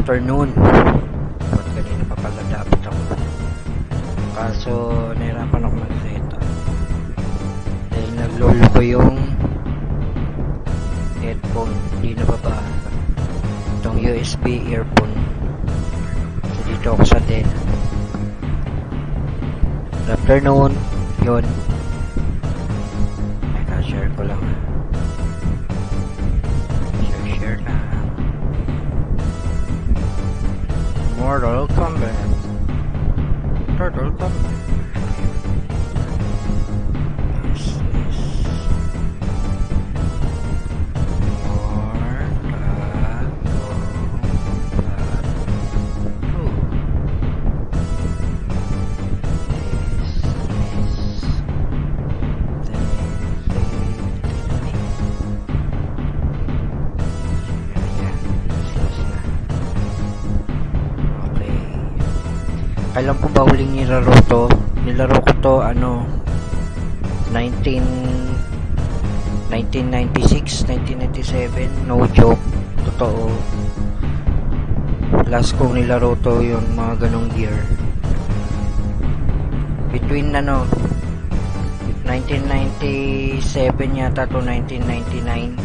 afternoon. At kanina pa pala dapat ako. Kaso nahirapan ako mag-setup. Dahil naglolo ko yung headphone. Hindi na baba. Itong USB earphone. So dito ako sa Dell. Good afternoon. Yun. Share ko lang. Share na. Mortal Kombat. Turtle Kombat. Yes, yes. Mortal Kombat 2. Kailan po ba huling nilaro to? Nilaro ko to 1996, 1997, no joke, totoo. Last kong nilaro to yung mga ganong gear. Between 1997 yata to 1999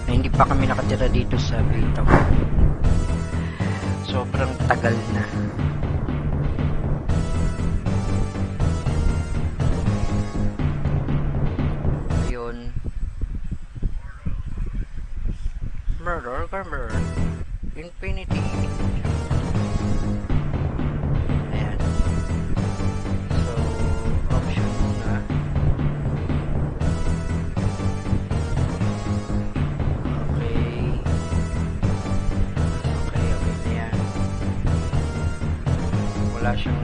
na hindi pa kami nakatira dito sa Bitaw. Sobrang tagal na. Murder Combat Infinity. Ayan. So, option muna. Okay. Okay na yan. Wala siyang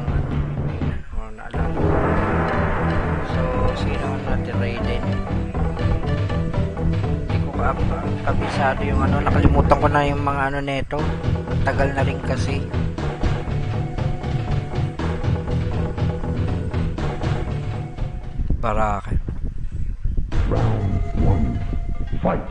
naalam. So, sino natin Raiden? Kabisado yung nakalimutan ko na yung mga neto. Tagal na rin kasi. Baraka. Round 1. Fight.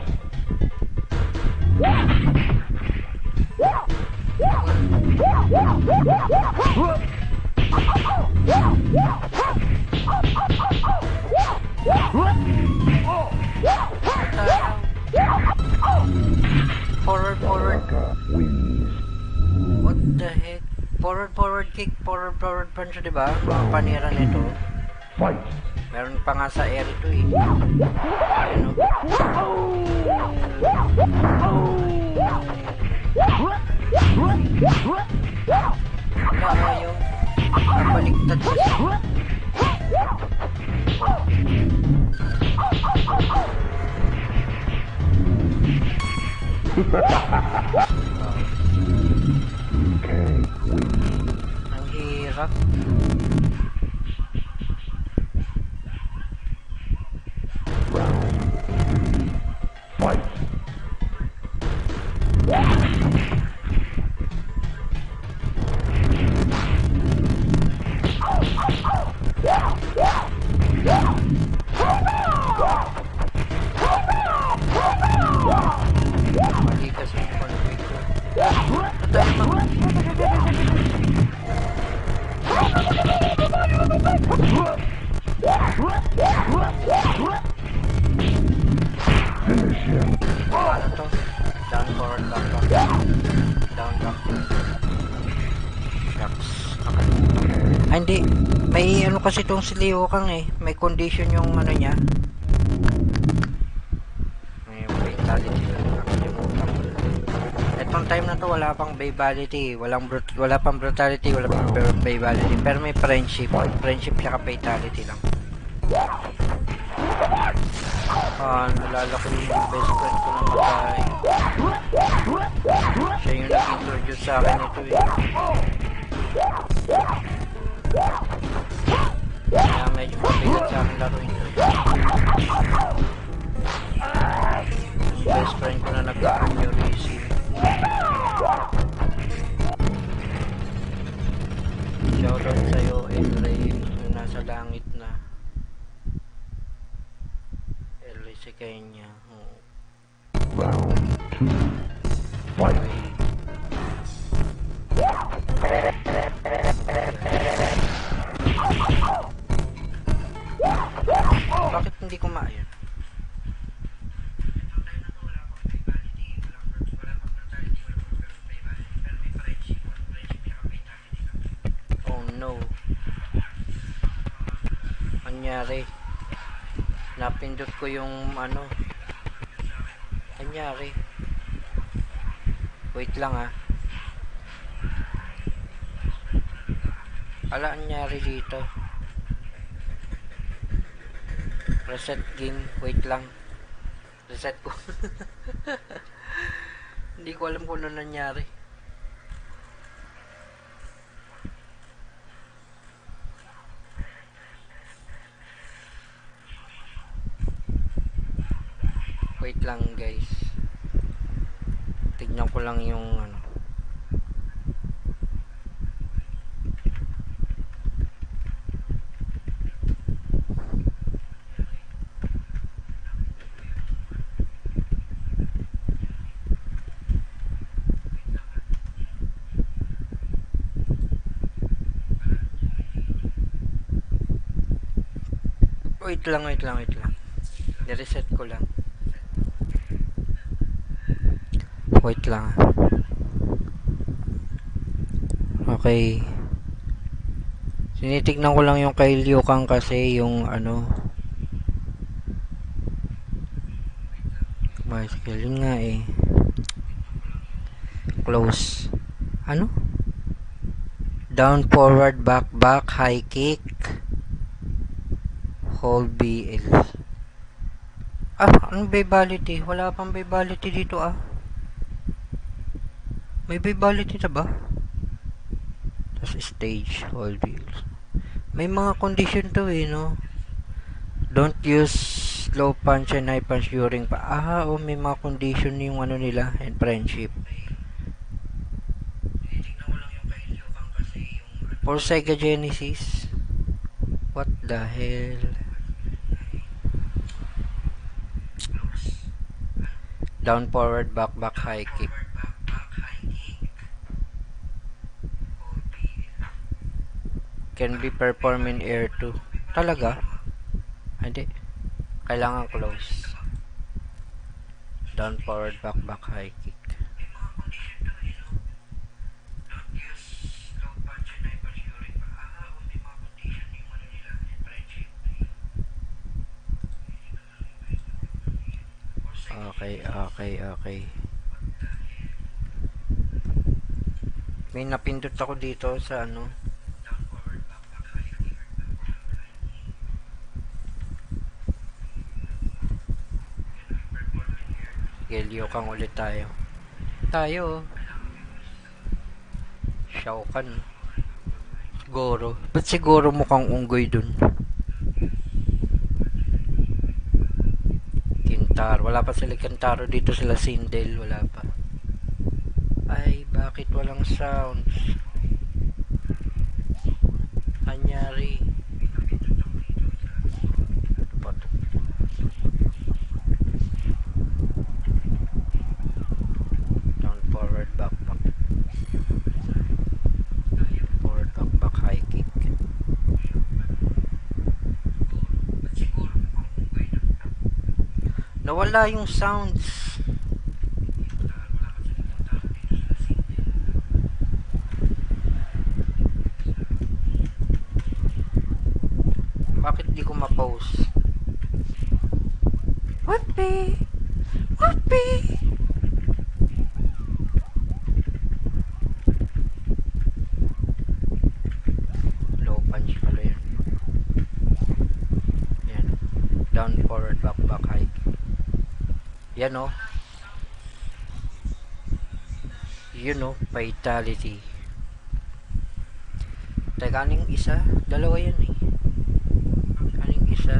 Forward. What the heck? Forward kick, forward punch, diba? Mga panira nito. Fight. Meron pa nga sa air ito eh. Ano? Wala yung baliktad siya. Ang hirap. Round 3. Fight. Mali kasi yung config ko. Finish him. Ano to? Down forward lock. Down lock. Shucks. Ay hindi. May kasi itong si Liu Kang eh. May condition yung niya. May fatality lang. Itong time na to wala pang vitality. Wala pang brutality. Wala pang vitality. Pero may friendship. Friendship siya ka fatality lang. Nalala ko yung best friend ko na matay. Siya yung nag-introduce sa akin ito eh. Kaya medyo mabigat sa akin laro ito. Best friend ko na nag-aneurysm. Shoutout sa'yo, Elray, yung nasa langit na. Elray si Kenya. Round 2. Fight. Anyari. Napindot ko yung ano. Anyari. Wait lang ah. Ala, anyari dito. Reset game. Wait lang. Reset ko. Hindi ko alam kung ano nangyari. Wait lang guys. Tignan ko lang yung ano. Wait lang. I-reset ko lang. Wait lang. Okay. Tinitignan ko lang yung kay Liu Kang kasi yung ano. Bicycle. Yun nga eh. Close. Ano? Down, forward, back, high kick. Hold BL. Anong vitality? Wala pang vitality dito ah. May vitality na ba? Tapos stage, hold BL. May mga condition to eh, no? Don't use slow punch and high punch during may mga condition yung ano nila and friendship. For Sega Genesis. What the hell? Down, forward, back, high kick. Can be performed in air too. Talaga? Hindi. Kailangan close. Down, forward, back, high kick. Okay. May napindot ako dito sa ano. Liu Kang ulit tayo. Shao Kahn. Siguro. Ba't siguro mukhang unggoy dun? Kintaro. Wala pa sila Kintaro dito, sila Sindel. Wala pa. Ay, bakit walang sounds? Anyari. Down, forward, back. Forward, back, high kick. Nawala yung sounds. Bakit di ko ma-pause? Whoopee! Low punch pala yun. Yan. Down, forward, back, high kick. Yan o. Vitality. Teka, aning isa? Dalawa yan eh. Aning isa?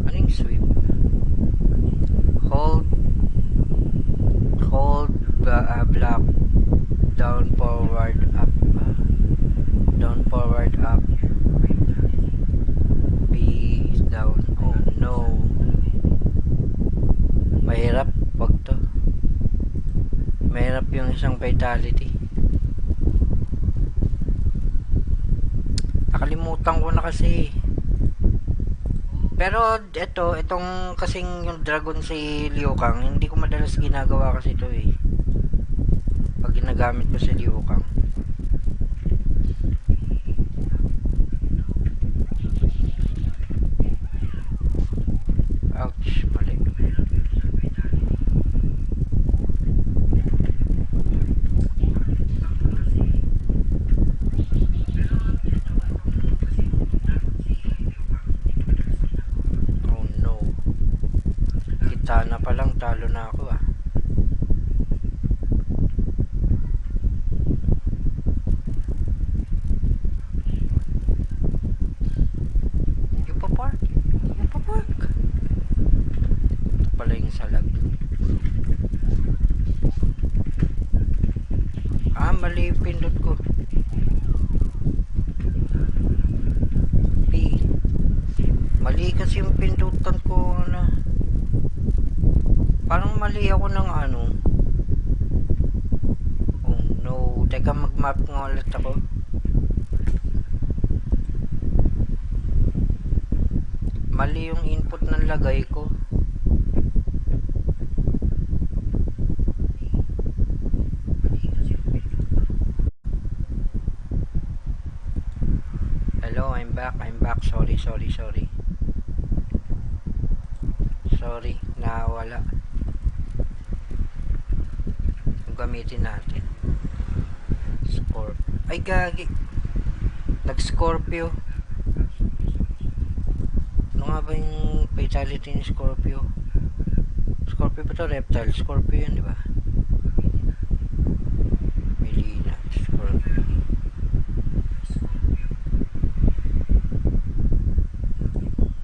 Aning sweep? Hold block. Down, forward, up. Down, forward, up. B down. Oh no. Mahirap. Wag to. Mahirap yung isang vitality. Nakalimutan ko na kasi. Pero itong kasing yung dragon si Liu Kang, hindi ko madalas ginagawa kasi ito eh. ginagamit ko si Liu Kang. Ouch, mali. Oh no. Kitana pa lang, talo na ako ah. Yung pa-park. Yung pa-park. Ito pala yung salag. Ah, mali yung pindot ko. P. Mali kasi yung pindutan ko na. Parang mali ako ng ano. Oh no. Teka, mag-map nga ulit ako. Mali yung input ng lagay ko. Hello, I'm back. Sorry. Sorry, nawala. Gamitin natin. Scorpio. Ay, gagi. Nag-Scorpio. Ano nga ba yung fatality ni Scorpio? Scorpio ba to? Reptile. Scorpio yun, di ba? Melina. Scorpio.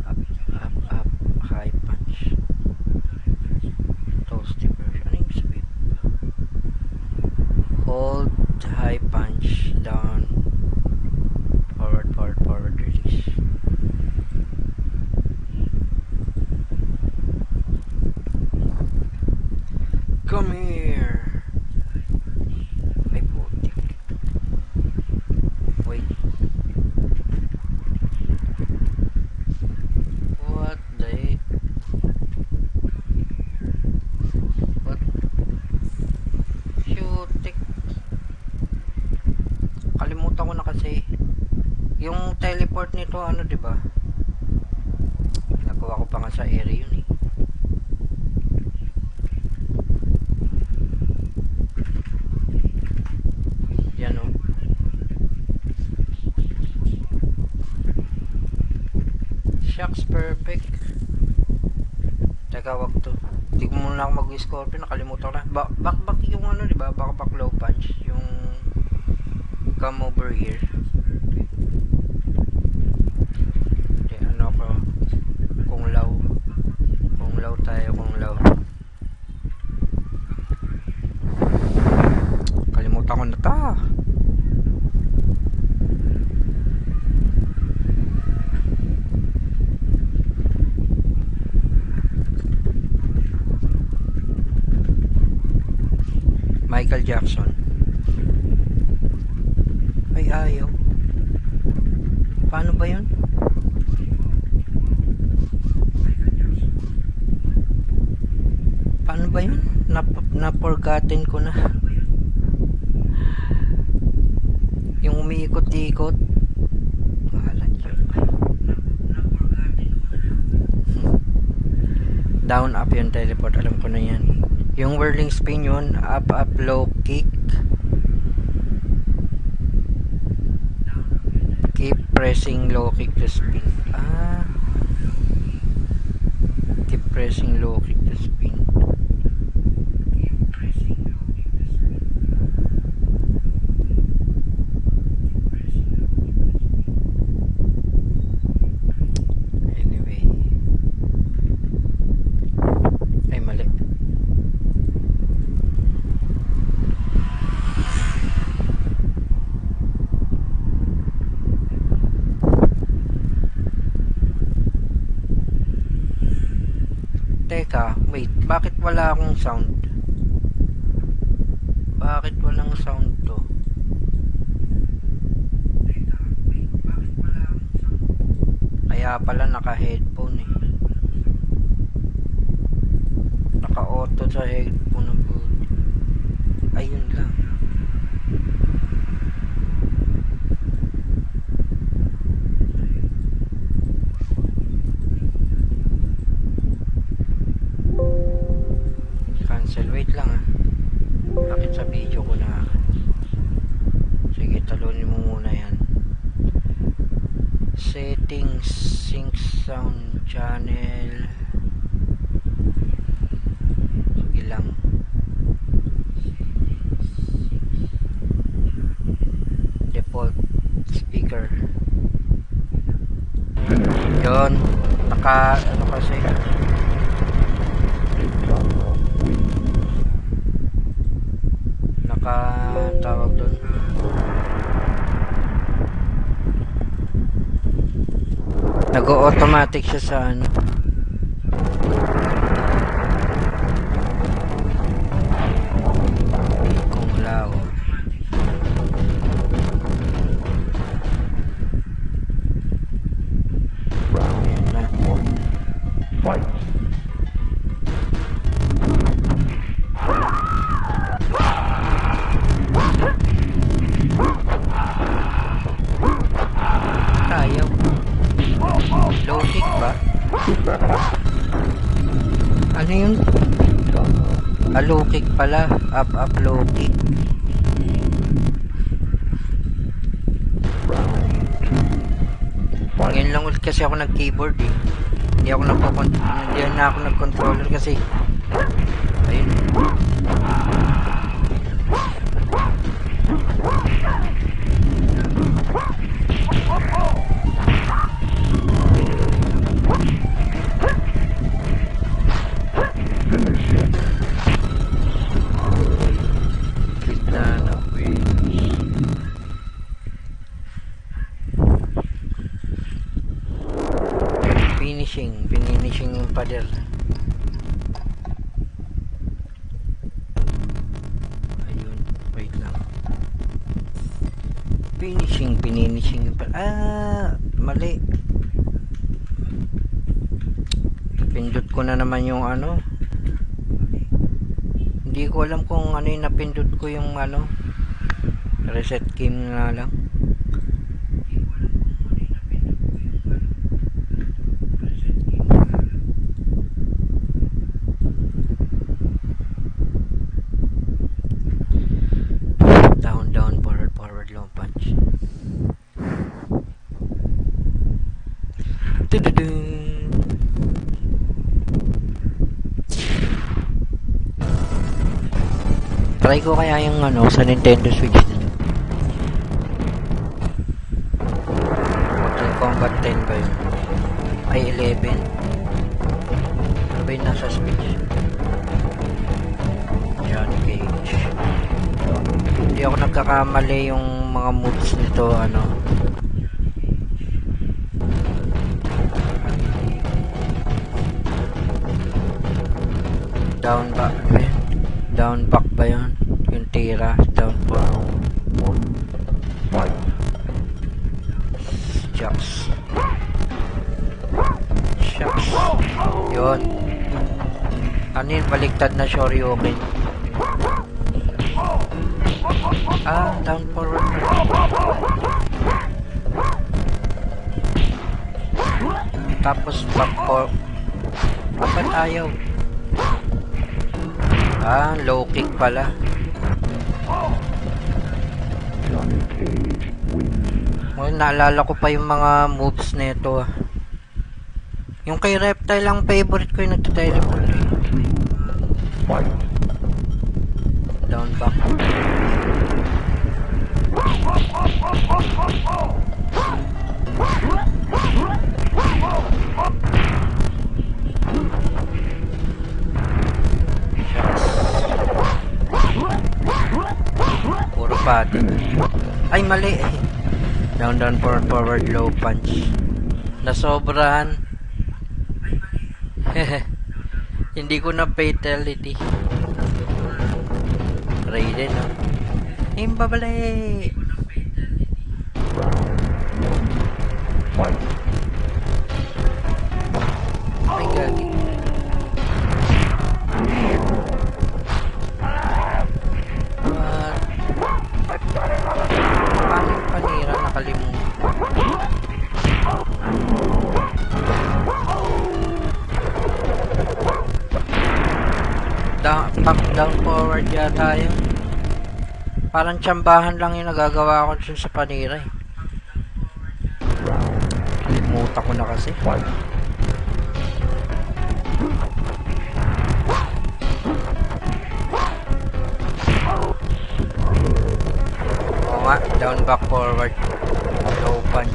Up. High punch. Toasty version. Ano yung sweep? Hold high punch down. Forward release. Come here. Ay putik. Wait. What the? What? Putik. Kalimutan ko na kasi. Yung teleport nito ano, 'di ba? Nakuha ko pa nga sa area yun eh. Yan o. Shucks, perfect. Teka, wag to. Hindi ko muna ako mag-scorpion. Nakalimutan ko na. Back yung ano, diba? Back low punch. Yung come over here. Hindi, ano ko. Kung low. Kung low tayo, kung low. Kalimutan ko na ta. Michael Jackson. Ay, ayaw. Paano ba yun? Paano ba yun? Na-forgotten ko na. Yung umiikot-ikot. Mahalan yun. Down, up yung teleport. Alam ko na yan. Yung whirling spin yun, up, low, kick. Keep pressing low kick to spin. Ah. Keep pressing low kick to spin. Anyway. Ay, mali. Teka, wait, bakit wala akong sound? Bakit walang sound to? Kaya pala naka-headphone eh. Naka-auto sa headphone ng boot. Ayun lang. Wait lang ah. Bakit sa video ko na... Sige, talunin mo muna yan. Settings, sync sound channel. Sige lang. Default speaker. Yun. Ano kasi? Tawag doon. Nag-automatic siya sa ano. Kung lao. Round 1. Fight. Ayaw. Low kick ba? Ano yun? Low kick pala. Up, low kick. Ngayon lang ulit kasi ako nag-keyboard eh. Hindi na ako nag-controller kasi. Ayun. Finishing yung pader. Ayun, wait lang. Finishing yung pader. Mali. Pindot ko na naman yung ano. Hindi ko alam kung ano yung napindot ko yung ano. Reset game na lang. Down, forward, low punch. Try ko kaya yung ano sa Nintendo Switch din. Mortal Kombat 10 ba yun? Ay 11. Ano ba yung nasa Switch? Johnny Cage. Hindi ako nagkakamali yung mga moves nito ano. Down back ba yun? Yung tira, down back. Fight. Shucks. Yun. Ano yun? Baliktad na Shoryuken. Down forward. Tapos back for. Ba't ayaw? Low kick pala. Johnny Cage wins. Well, naalala ko pa yung mga moves nito. Yung kay Reptile lang favorite ko yung nagte-teleport. Fight. Down back. Puro pati. Ay mali eh. Down forward low punch. Nasobrahan. Hindi ko na fatality. Raiden no. Imbabali. Fight. Ay gagi. Paano yung panira? Nakalimutan. Up, down, forward yata yun. Parang tsambahan lang yung nagagawa ko dun sa panira eh. Kalimutan ko na kasi. Fight. Oo nga, down, back, forward. Low punch.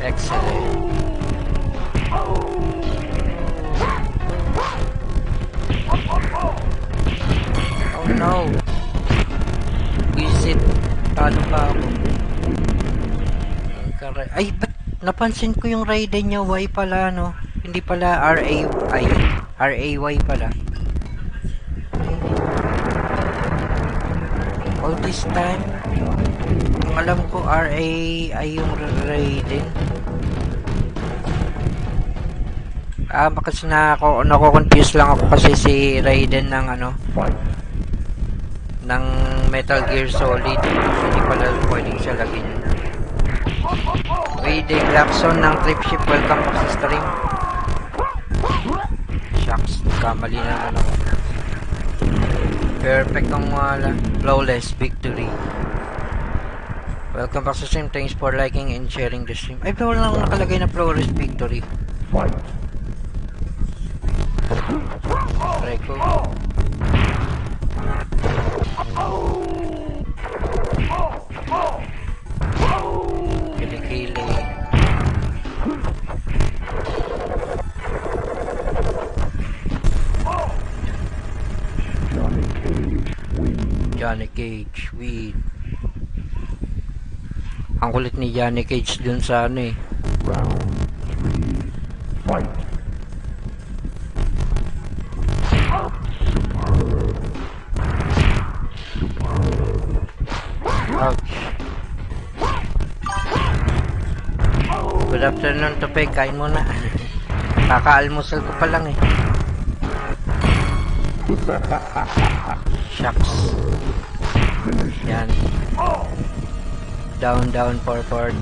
Excellent. Oh no. Visit. Talo pa ako. Ay, ba't napansin ko yung Raiden niya Y pala, no? Hindi pala R-A-I. R-A-Y pala. All this time, ang alam ko R-A-I yung Raiden. Kasi nako-confuse lang ako kasi si Raiden ng ano, Fight. ng Metal Gear Solid. Hindi pala pwedeng siya lagyan. Raiden Jackson ng Tripship, welcome po sa stream. Shucks, kamali naman ako. Perfect ang wala. Flawless victory. Welcome back sa stream. Thanks for liking and sharing the stream. Ay, pero wala lang nakalagay na flawless victory. Fight. Reco. Kilikili. Johnny Cage wins. Johnny Cage win. Ang kulit ni Johnny Cage dun sa ano eh. Round 3. Fight. Ouch. Good afternoon, Tope. Kain muna. Kaka-almusal ko pa lang eh. Shucks. Yan. Down, down, forward.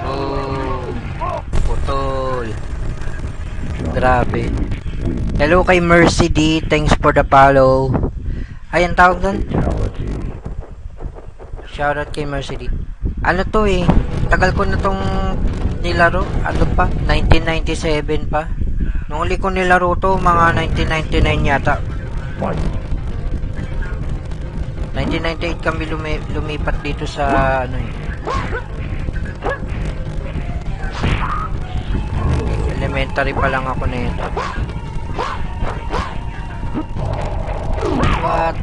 Oh, putol. Grabe. Hello kay Mercy D. Thanks for the follow. Ay, ang tawag doon? Fatality. Shoutout kay Mercy D. Ano to eh? Tagal ko na tong nilaro. Ano pa? 1997 pa. Nung uli ko nilaro to, mga 1999 yata. Fight. 1998 kami lumipat dito sa ano eh. Elementary pa lang ako na ito. What?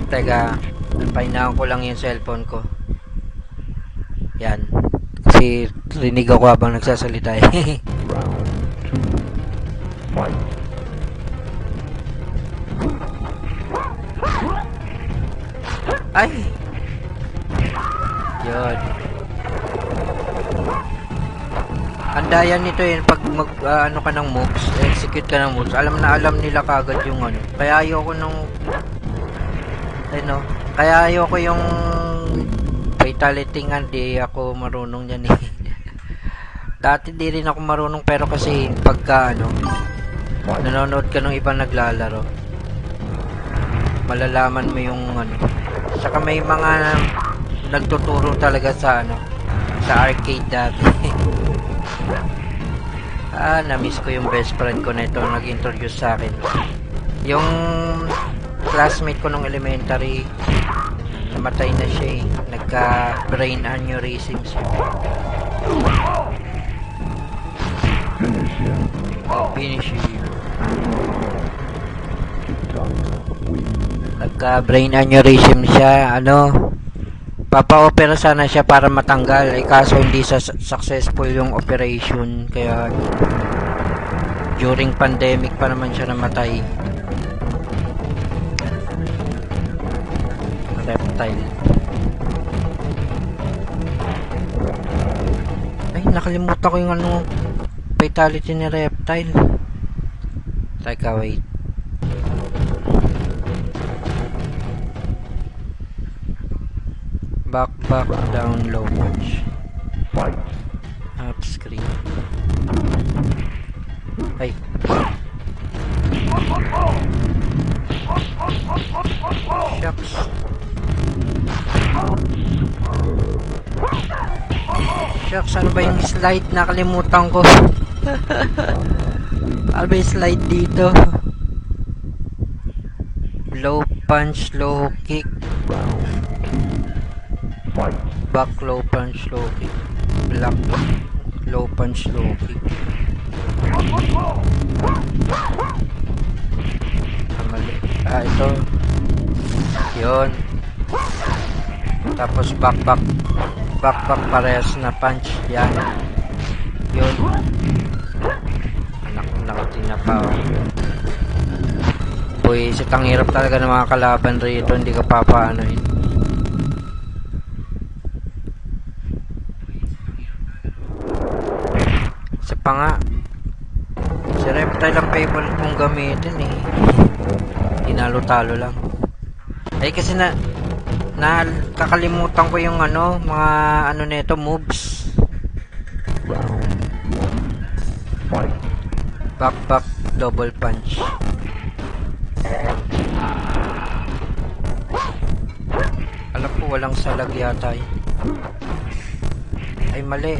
Teka, pahinaan ko lang yung cellphone ko. Yan. Kasi rinig ako habang nagsasalita eh. Round 2. Fight. Ay! Yun. Andayan nito yun pag ano ka ng moves, execute ka ng moves. Alam na alam nila kagad yung ano. Kaya ayoko nung ano, kaya ayoko yung fatality nga, di ako marunong yan eh. Dati di rin ako marunong pero kasi pagka ano, nanonood ka ng ibang naglalaro, malalaman mo yung ano. Saka may mga nagtuturo talaga sa ano, sa arcade dati. Na-miss ko yung best friend ko na ito nag-introduce sa akin. Yung classmate ko nung elementary, namatay na siya eh. Nagka-brain aneurysm siya. Finish him. Finish him. Kitana wins. Nagka-brain aneurysm siya, ano, papa-opera sana siya para matanggal, eh kaso hindi successful yung operation, kaya during pandemic pa naman siya namatay. Reptile. nakalimutan ko yung ano, fatality ni Reptile. Teka, wait. Back, down, low punch. Fight. Up screen. Ay. Shucks. Shucks, ano ba yung slide? Nakalimutan ko. Ano ba yung slide dito? Low punch, low kick. Fight. Back, low punch, low kick. Block, low punch, low kick. Mali. Ito. Yun. Tapos back parehas na punch. Yan. Yun. Anak nakatina pa. Boy, ang hirap talaga ng mga kalaban rito. Hindi ka papaanoin. Isa pa nga. Si Reptile ang favorite kong gamitin eh. Tinalo-talo lang. Ay kasi kakalimutan ko yung ano, mga ano nito, moves. Round 1. Fight. Back, double punch. Alam ko walang salag yata eh. Ay mali.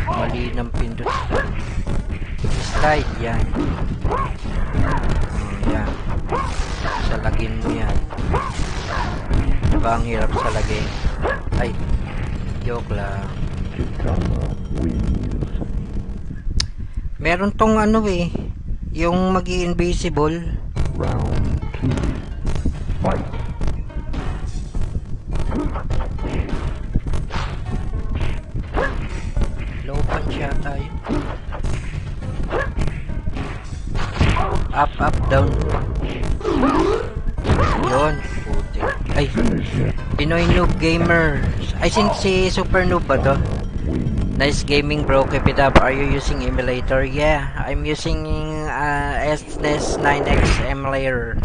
Mali ng pindot. Slide yan. Yan. Salagin mo yan. Diba ang hirap salagin? Ay, joke lang. Meron tong ano eh, yung magi-invisible. Round 2. Fight. Low punch yata yun. Up, down. Yun. Puti. Ay, Pinoy Noob Gamer. Ay, si Super Noob ba to? Nice gaming bro, keep it up. Are you using emulator? Yeah, I'm using SNES 9X emulator.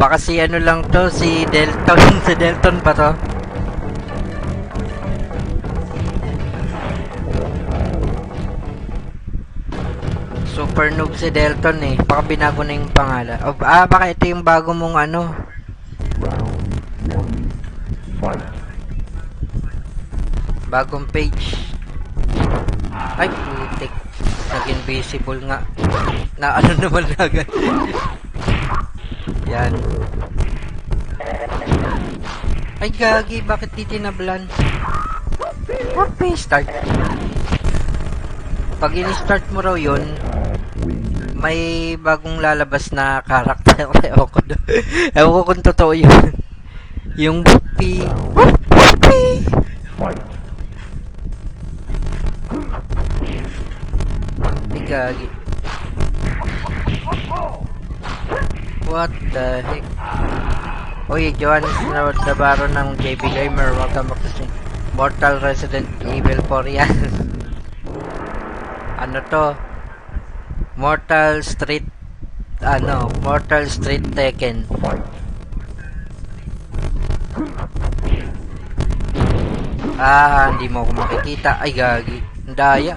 Baka si ano lang to, si Delton. Si Delton pa to. Super noob si Delton eh. Baka binago na yung pangalan. Baka ito yung bago mong ano. Round 1. Fight. Bagong page. Ay, putik. Nag-invisible nga. Na ano naman agad. Yan. Ay, gagi. Bakit di tinablan? Okay, start. Pag in-start mo raw yun, may bagong lalabas na karakter. Ewan ko kung totoo yun. Yung Whoopi. Whoopi! Fight. Ay, gagi. What the heck? Uy, Johan Navarro ng JB Gamer. Welcome back to Mortal Resident Evil 4 yan. Ano to? Mortal Street Tekken. Fight. Hindi mo ako makikita. Ay, gagi. Ang daya.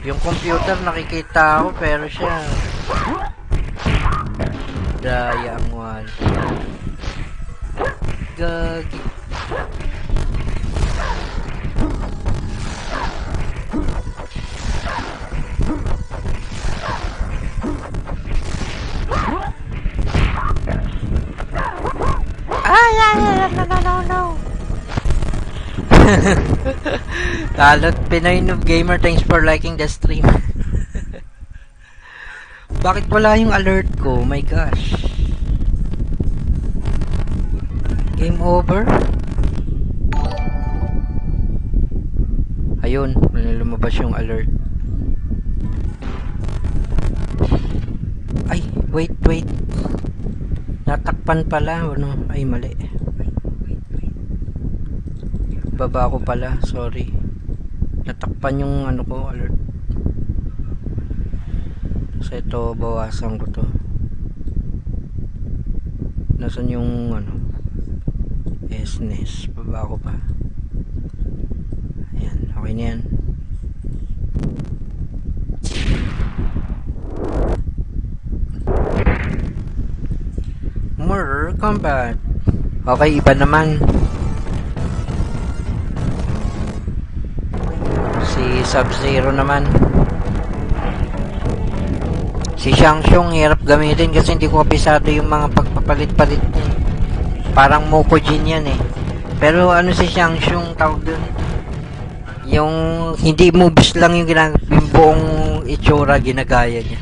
Yung computer nakikita ako pero siya daya ang wal. Gagi. No. Talot Pinoy Noob Gamer, thanks for liking the stream. Bakit wala yung alert ko? My gosh. Game over? Ayun, lumabas yung alert. Ay, wait. Natakpan pala, ano? Ay, mali. ibaba ko pala, sorry. Natakpan yung ano ko, alert. So ito, bawasan ko to. Nasaan yung ano? SNES, baba ko pa. Ayan, okay na yan. More combat. Okay, iba naman. Si Sub-Zero naman. Si Shang Tsung hirap gamitin kasi hindi ko kabisado yung mga pagpapalit-palit niya. Parang Mokujin yan eh. Pero ano si Shang Tsung tawag dun? Yung hindi moves lang yung yung buong itsura ginagaya niya.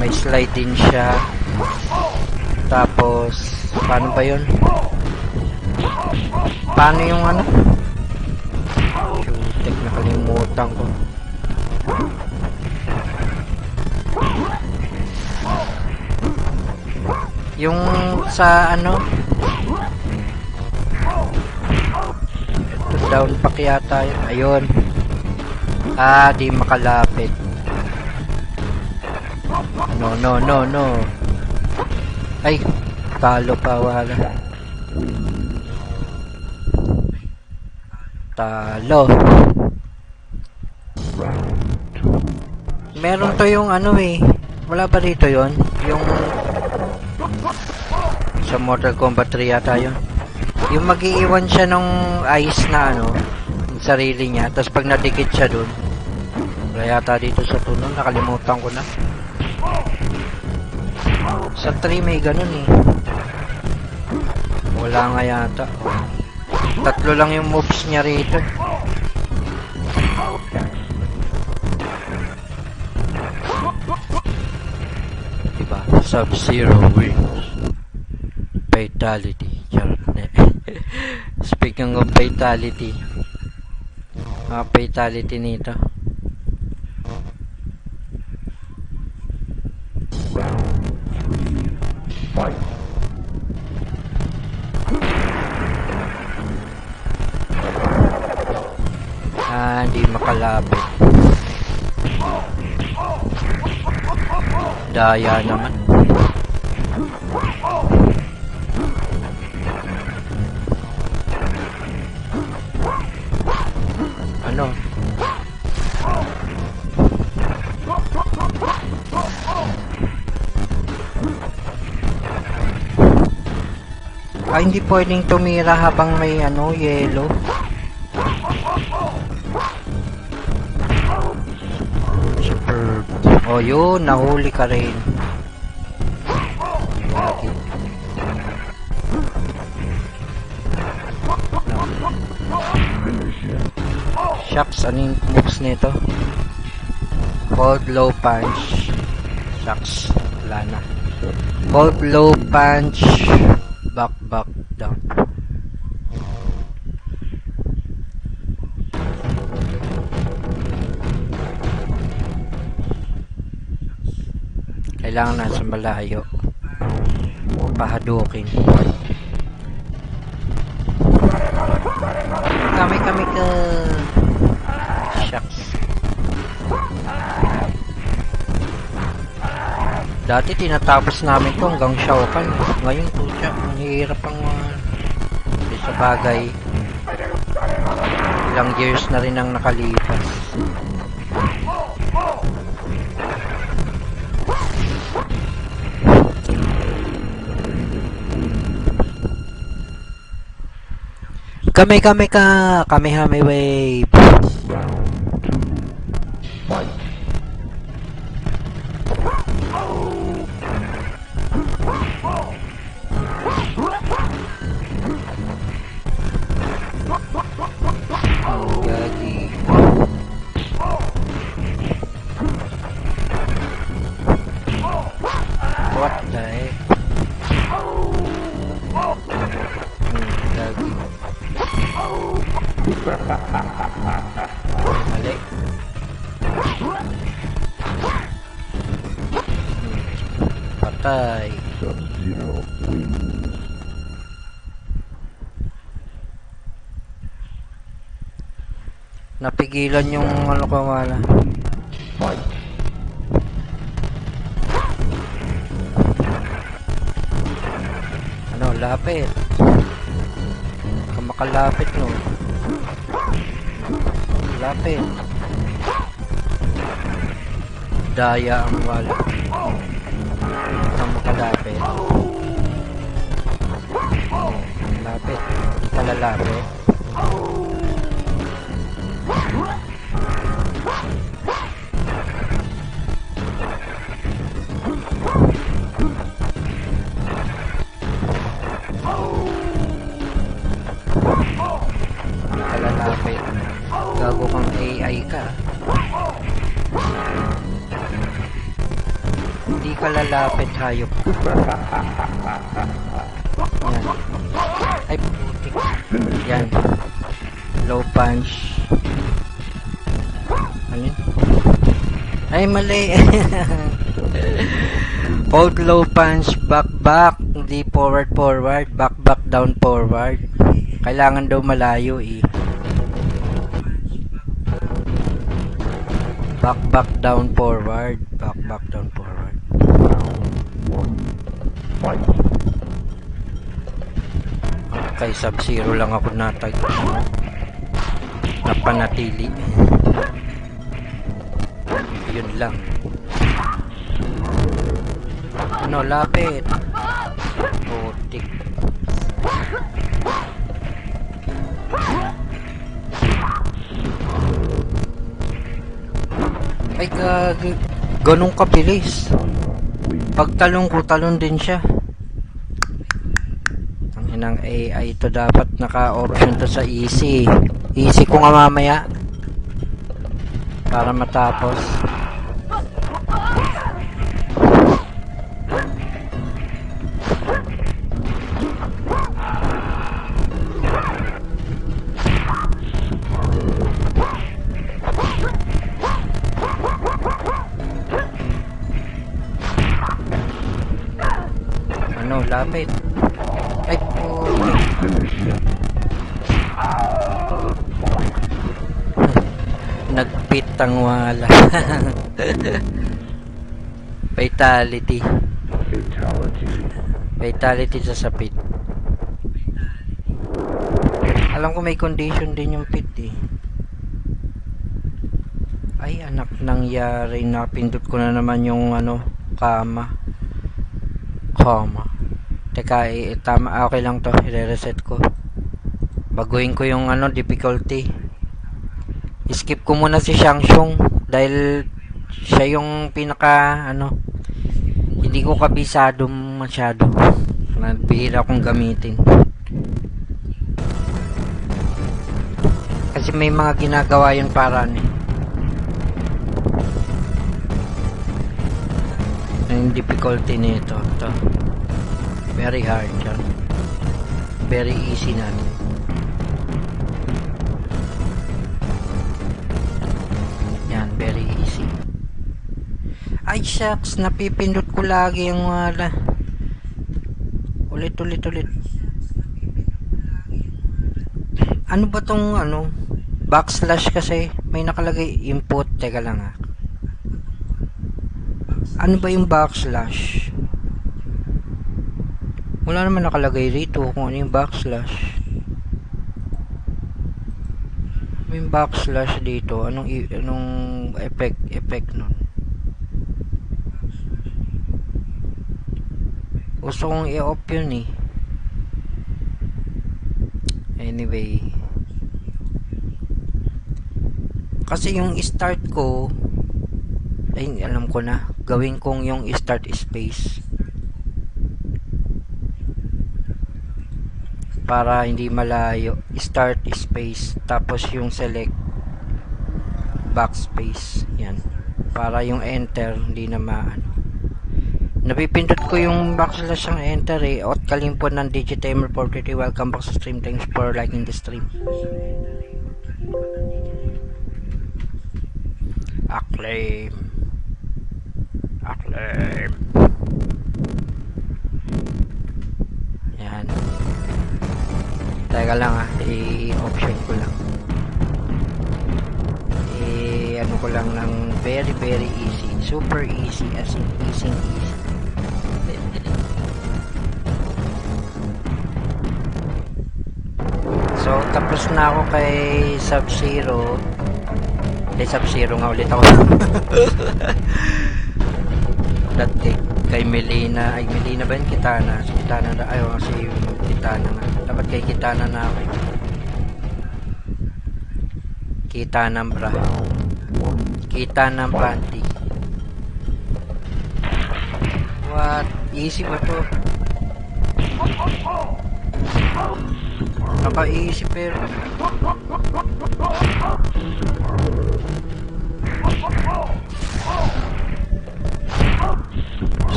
May slide din siya. Tapos paano ba yun? Paano yung ano? Chutek, nakalimutan ko. Yung sa ano? Ito down pack yata yun. Ayun. Di makalapit. No. Ay, talo pa, wala. Talo. Meron to yung ano eh. Wala ba dito yon? Yung sa Mortal Kombat 3 yata yun. Yung mag-iiwan siya ng ice na ano, yung sarili niya. Tapos pag nadikit siya dun. Wala yata dito sa tunon. Nakalimutan ko na. Sa 3 may ganun eh. Wala nga yata. Tatlo lang yung moves niya rito. Diba? Sub-Zero wins. Fatality. Speaking of fatality. Fatality nito. Fight. Hindi makalapit. Daya naman. Ano? Hindi pwedeng tumira habang may ano, yellow. Superb. Oh, yun, nahuli ka rin. Lagi. Shucks, ano yung moves nito? Hold low punch. Shucks, wala na. Hold low punch. Back down. Kailangan nasa malayo. Pahadukin. Kami ka. Shucks. Dati tinatapos namin to hanggang Shao Kahn. Ngayon tutya, ang hirap ang di sa bagay. Ilang years na rin ang nakalipas. Kami ka. Kami wave. Fight. Gagi. What the heck? Gagi. Mali. Patay. Sub-Zero wins. Napigilan yung ano ko wala. Fight. Ano, lapit. Makalapit no. Lapit. Daya ang wala. Ang makalapit. Lapit. Hindi ka lalapit. Kalalapit. Gago kang AI ka. Hindi ka lalapit, hayop. Yan. Ay, putik. Yan. Low punch. Ano yun? Ay, mali. Hold low punch, back back. Hindi forward forward. Back back down forward. Kailangan daw malayo eh. Back back down forward. Back back down forward. Round 1. Fight. Okay, Sub-Zero lang ako napanatili. Yun lang. Ano, lapit. Putik. Ay, ganun kabilis. Pagtalong ko, talon din siya. Ang hinang AI ito dapat naka-option to sa easy. Easy ko nga mamaya. Para matapos. Ano, lapit. Ay, nagpit ang wala. Fatality. Fatality. Fatality sa pit. Alam ko may condition din yung pit eh. Ay, anak nangyari. Napindot ko na naman yung ano, kama. Teka, tama, okay lang to. I-reset ko. Baguhin ko yung ano, difficulty. Skip ko muna si Shangshung dahil siya yung pinaka ano, hindi ko kabisado masyado. Nagbihira akong gamitin. Kasi may mga ginagawa yun para yung difficulty nito. Ito. Very hard yan. Very easy na. Yan, very easy. Ay shucks, napipindot ko lagi yung wala. Ulit. Ano ba tong ano? Backslash kasi may nakalagay input. Teka lang ah. Ano ba yung backslash? Wala naman nakalagay rito kung ano yung backslash. May backslash dito. Anong effect nun? Gusto kong i-off yun eh. Anyway. Kasi yung start ko, ay alam ko na. Gawin kong yung start space. Para hindi malayo. Start space. Tapos yung select backspace. Yan. Para yung enter hindi na maano. Napipindot ko yung backslash ng enter eh. At kalimpon ng Digitamer 43. Welcome back sa stream. Thanks for liking the stream. Acclaim. Teka lang ah, i-option ko lang. Ano ko lang ng very very easy. Super easy, as in easy. So, tapos na ako kay Sub-Zero. Sub-Zero nga ulit ako. That kay Melina. Ay, Melina ba yun? Kitana. Si Kitana na. Ayaw kasi yung Kitana nga. Dapat kay Kitana na ako. Kitana bra. Kitana panty. What? Easy ba to? Naka-easy pero grabe.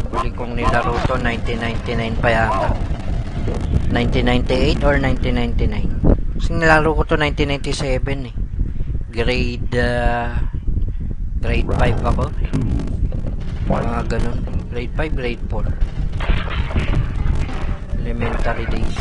Huli kong nilaro to 1999 pa yata. 1998 or 1999. Kasi nilaro ko to 1997 eh. Grade 5 ako. Mga ganun. Grade 5, grade 4. Elementary days.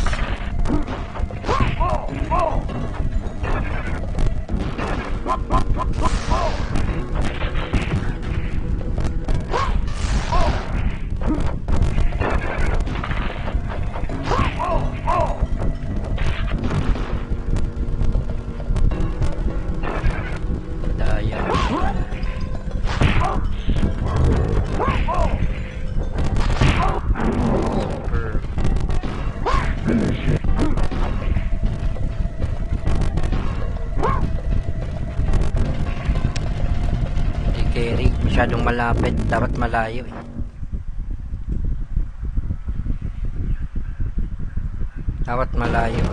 Daya. Carry, masyadong malapit, dapat malayo eh. Dapat malayo.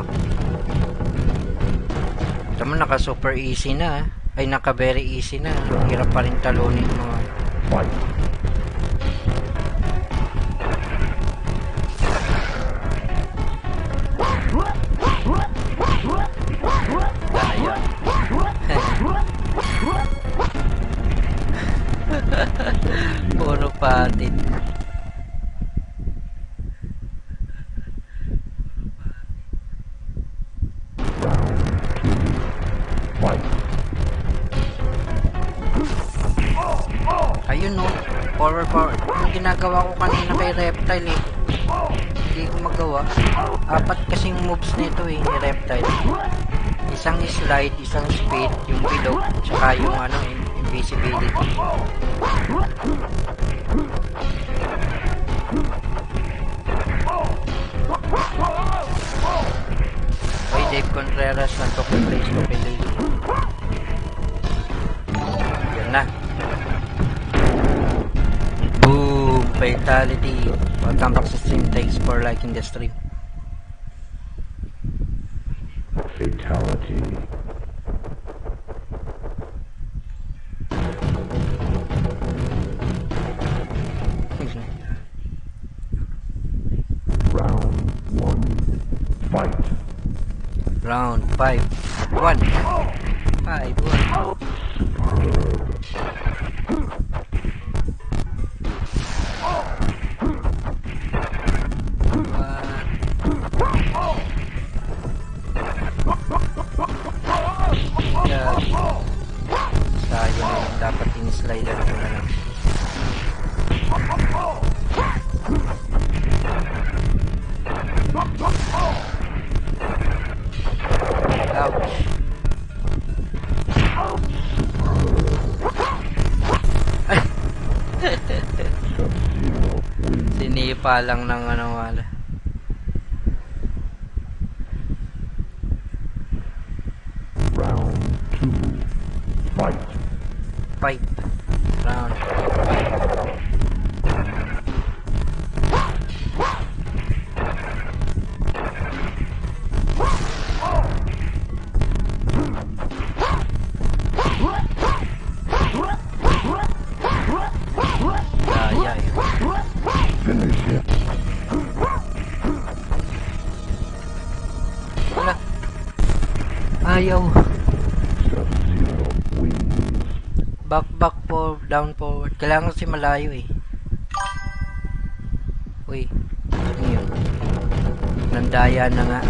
Ito mo naka super easy na. Ay naka very easy na. Hirap pa rin talunin mga. Ayan. Puro patin. Ayun no, power. Yung ginagawa ko kanina kay Reptile eh. Hindi ko magawa. 4 kasing moves nito eh, ni Reptile. Isang slide, isang speed, yung bilog, tsaka yung ano, invisibility. Oy, Dave Contreras ng Tokyo Place to Pili. Yan na. Boom! Fatality. Welcome back sa stream. Thanks for liking the stream. Fatality. Round 1. Fight. Round 5. 1. 5. 1. Sayang, dapat in-slider ko na lang. Ouch. Sinipa lang ng ano wala. Round 2. Fight. 5. Round 5. Finish it. Wala. Ayaw. Sub-Zero wins. Back, forward, down, forward. Kailangan kasi malayo eh. Uy, ano yun? Nandaya na nga.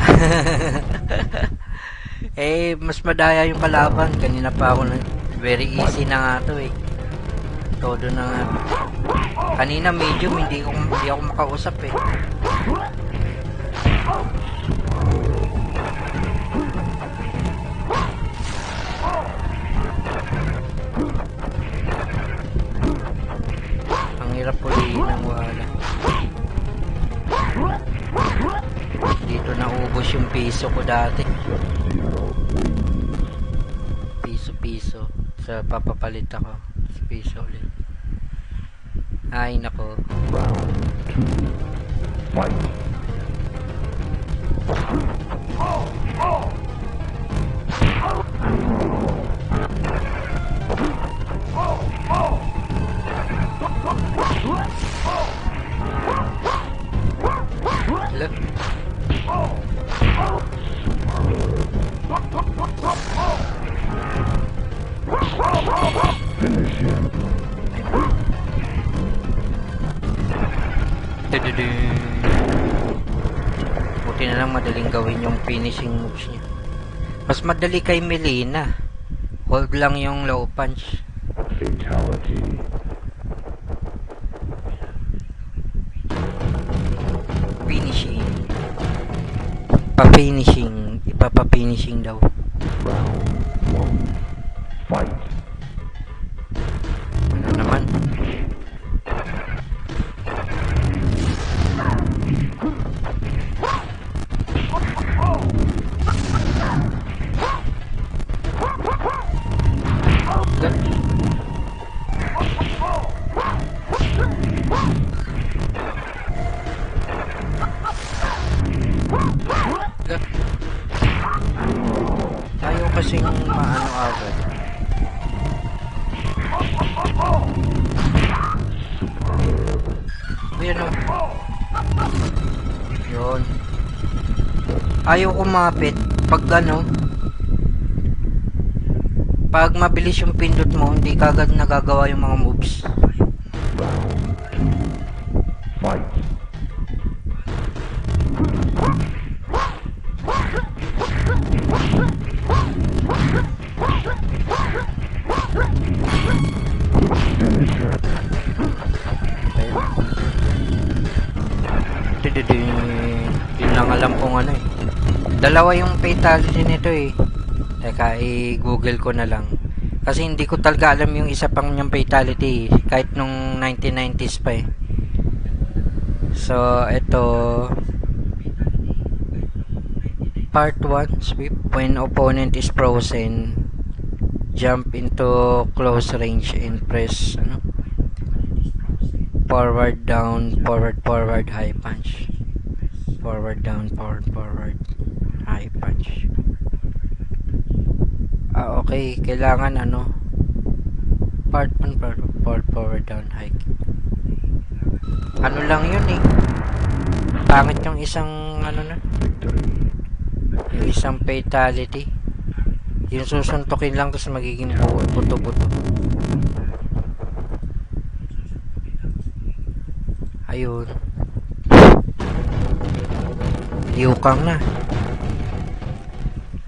Eh, mas madaya yung kalaban. Kanina pa ako na, very easy na nga to eh. Todo na nga. Kanina medium, hindi ako makausap eh. Ang hirap po ng wala. Dito naubos yung piso ko dati. Piso sa papapalit ako sa piso ulit. Ay nako. Round 2. Fight. Look. Finish him. Buti na lang madaling gawin yung finishing moves niya. Mas madali kay Melina. Hold lang yung low punch. Fatality. Finishing. Pa-finishing. Ipapa-finishing daw. Round 1. Fight. Ano naman? Ayaw kasing maano agad. Ayan o. Yun. Ayaw kumapit. Pag ano, pag mabilis yung pindot mo, hindi kagad nagagawa yung mga moves. Round 2. Fight. Finisher. Yun lang alam kong ano eh. Dalawa yung fatality nito eh. Teka, i-google ko na lang. Kasi hindi ko talaga alam yung isa pang yung fatality eh. Kahit nung 1990s pa eh. So, ito Part 1, sweep. When opponent is frozen, jump into close range and press ano? Forward, down, forward, high punch. Forward, down, forward, high punch. Okay. Kailangan ano? Part 1, forward, down, high. Ano lang yun eh. Pangit yung isang ano na. Victory. Yung isang fatality. Yung susuntukin lang tapos magiging buto-buto. Ayun. Liu Kang na.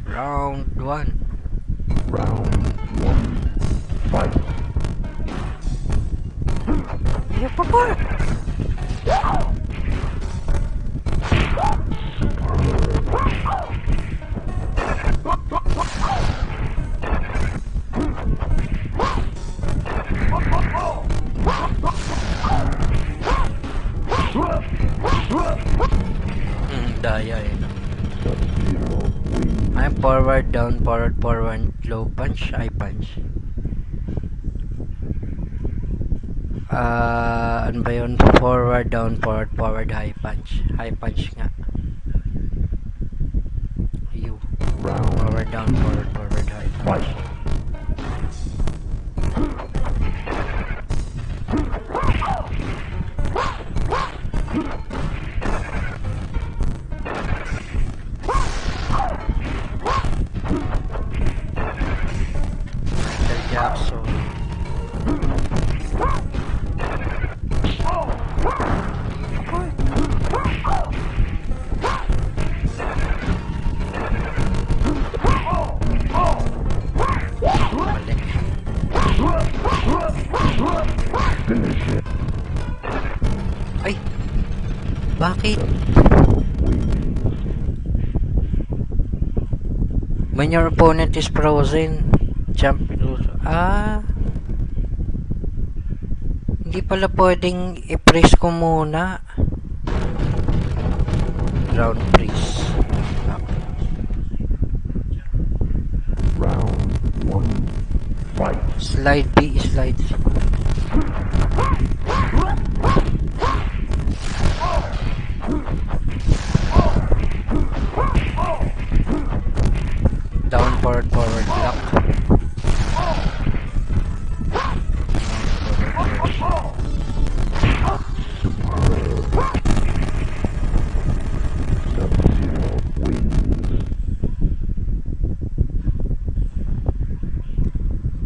Round 1. Round 1. Fight. Iya pa ba? Daya eh. Sub-Zero wins. I'm forward, down, forward, low punch, high punch. Ano ba yun? Forward, down, forward, high punch. High punch nga. You. Round Forward, down, forward, high punch. fight. Michael Jackson. Bakit? When your opponent is frozen, jump. Hindi pala pwedeng i-freeze ko muna. Round freeze. Round 1. Fight. Slide B, slide C. Down, forward, forward, lock. Sub-Zero wins.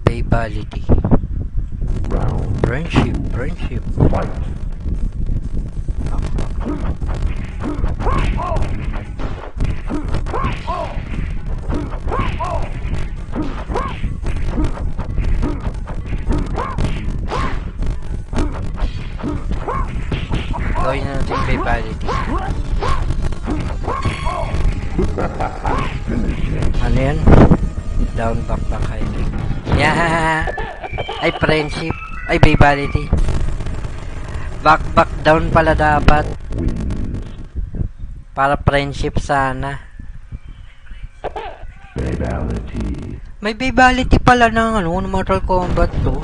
Babality. Round Friendship, friendship. fight. Gawin na natin yung babality. Ano yan? Down, back, back, high. Yeah! Ay, friendship. Ay, babality. Back, back, down pala dapat. Wins. Para friendship sana. Babality. May babality pala ng ano, Mortal Kombat to.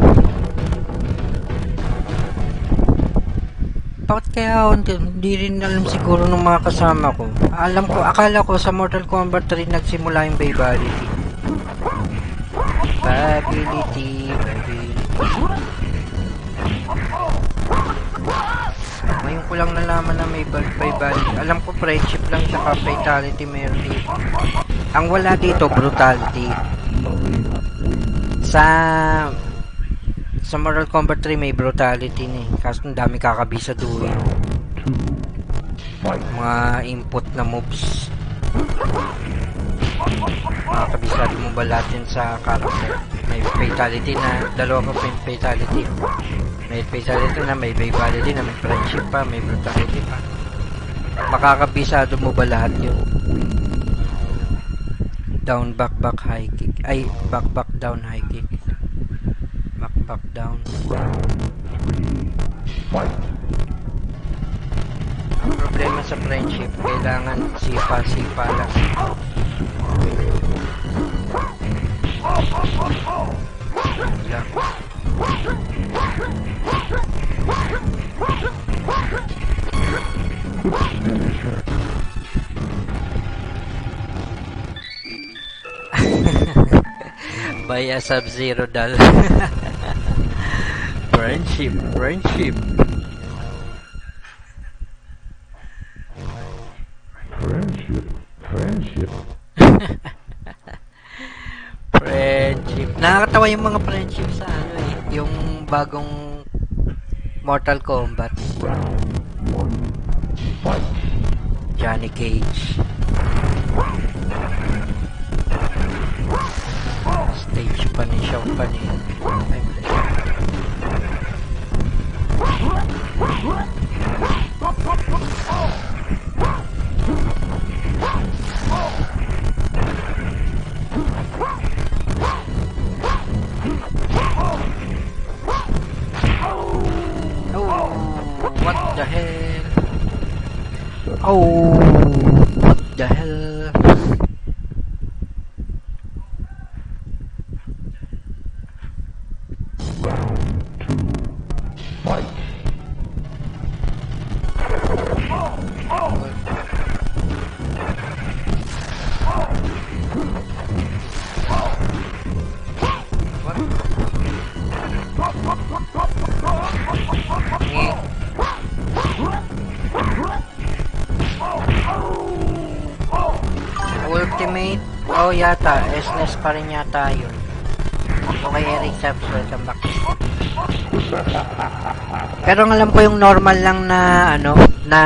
Bakit kaya hindi rin alam siguro ng mga kasama ko. Alam ko, akala ko sa Mortal Kombat 3 nagsimula yung babality. Babality, babality. Ngayon ko lang nalaman na may babality. Alam ko friendship lang tsaka fatality meron dito. Ang wala dito, brutality. Sa Mortal Kombat 3 may brutality na eh. Kaso ang dami kakabisa duhin. Mga input na moves. Makakabisado mo ba lahat yun sa character? May fatality na, dalawa pa fatality. May fatality na, may babality na, may friendship pa, may brutality pa. Makakabisado mo ba lahat yun? Down, back, back, high kick. Ay, back, back, down, high kick. Back, back, down. Round 3. Fight. Ang problema sa friendship, kailangan sipa-sipa lang. Lang. Buy a Sub-Zero doll. Friendship, friendship. Friendship. Friendship. Friendship. Nakakatawa yung mga friendship sa ano eh. Yung bagong Mortal Kombat. Round 1. Fight. Johnny Cage. Stage pa ni Shao pa ni. Ay, mali. Oh, what the hell? Oh, what the hell? Round 2. Fight. Ultimate? Oh, yata. SNES pa rin yata yun. Okay, Eric Saps, welcome back. Pero ang alam ko yung normal lang na, ano, na...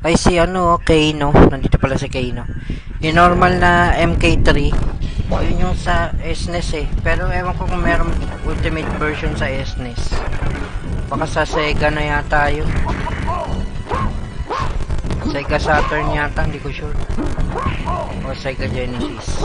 Ay, si, ano, Kano. Nandito pala si Kano. Yung normal na MK3, yun yung sa SNES eh. Pero ewan ko kung meron ultimate version sa SNES. Baka sa Sega na yata yun. Sega Saturn yata, hindi ko sure. O Sega Genesis.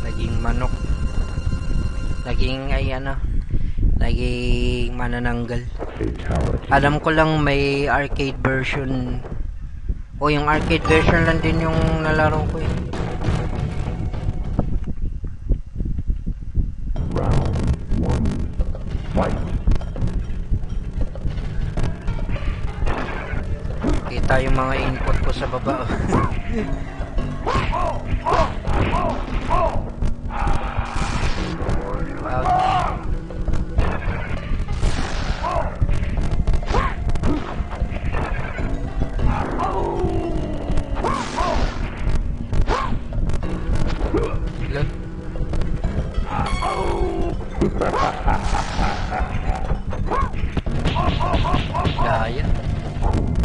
Naging manok. Naging naging manananggal. Fatality. Alam ko lang may arcade version. O yung arcade version lang din yung nalaro ko eh. Round 1. Fight. Kita yung mga input ko sa baba. Ouch. Look. Daya.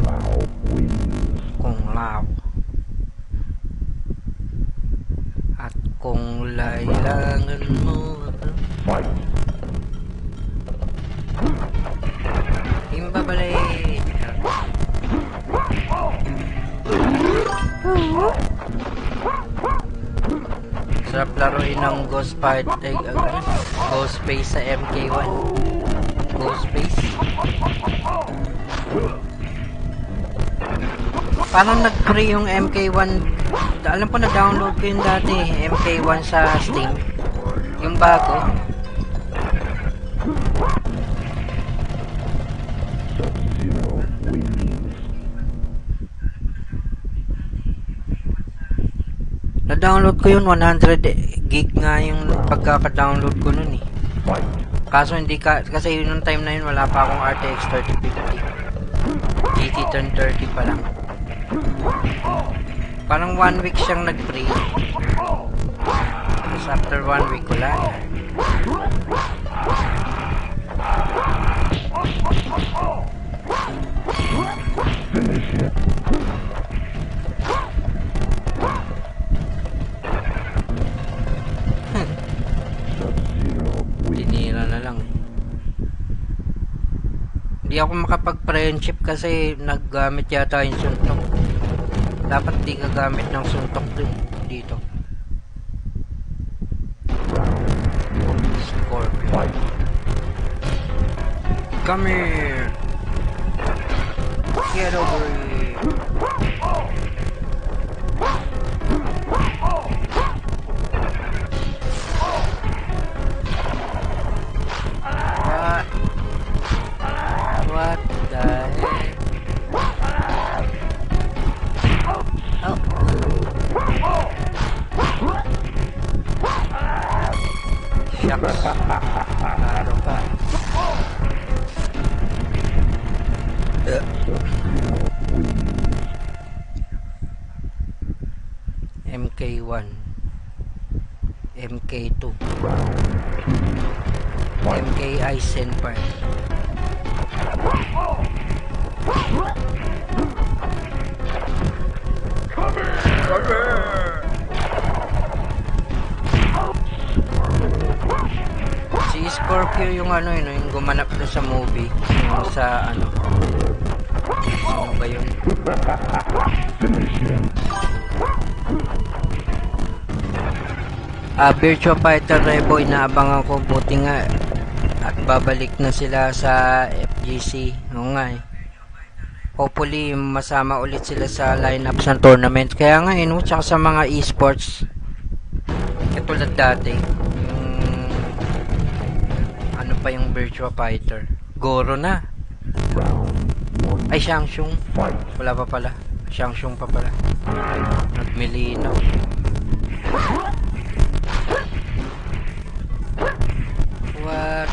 Lao wins. Kung lao. At kung lailangan mo Fight. himbabalik. Sarap laruin ng Ghost Space sa MK1. Ghost Space. Parang nag-free yung MK1. Alam ko na-download ko yun dati. MK1 sa Steam. Yung bago. Sub-Zero wins. Na-download ko yun. 100 gig nga yung pagkaka-download ko nun eh. Fight. Kaso hindi kasi nung time na yun wala pa akong RTX 3050. GT 1030 pa lang. Parang 1 week siyang nag-free. Tapos after 1 week wala na. Finish it. Sub-Zero wins. Tinira na lang. Hindi ako makapag-friendship kasi naggamit yata yung suntok. Dapat di ka gamit ng suntok dito. Scorpion. Fight. Come here. Get over here. What the heck? Oh. Shucks. Klaro ka. MK1 MK2 MK Eisenberg. Si Scorpio yung yung gumanap doon sa movie, yung sa ano ba yun? Virtua Fighter Revo, inaabangan ko, buti nga at babalik na sila sa FGC. Oo nga eh. Hopefully masama ulit sila sa lineups ng tournament. Kaya nga tsaka sa mga esports katulad dati yung ano pa yung Virtua Fighter, Goro na. Ay, Shang-Tsung. Wala pa pala. Shang-Tsung pa pala. At Melino. What?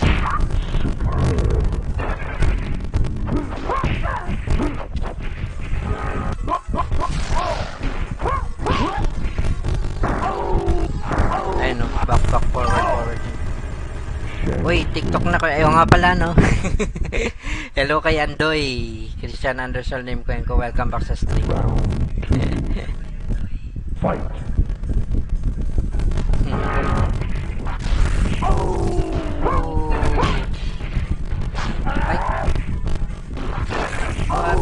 Ayun, back forward. Uy, TikTok na ko. Ayaw nga pala, no? Hello kay Andoy. Christian underscore name ko yun ko. Welcome back sa stream. Round 2. Fight. Oh. Ay. What?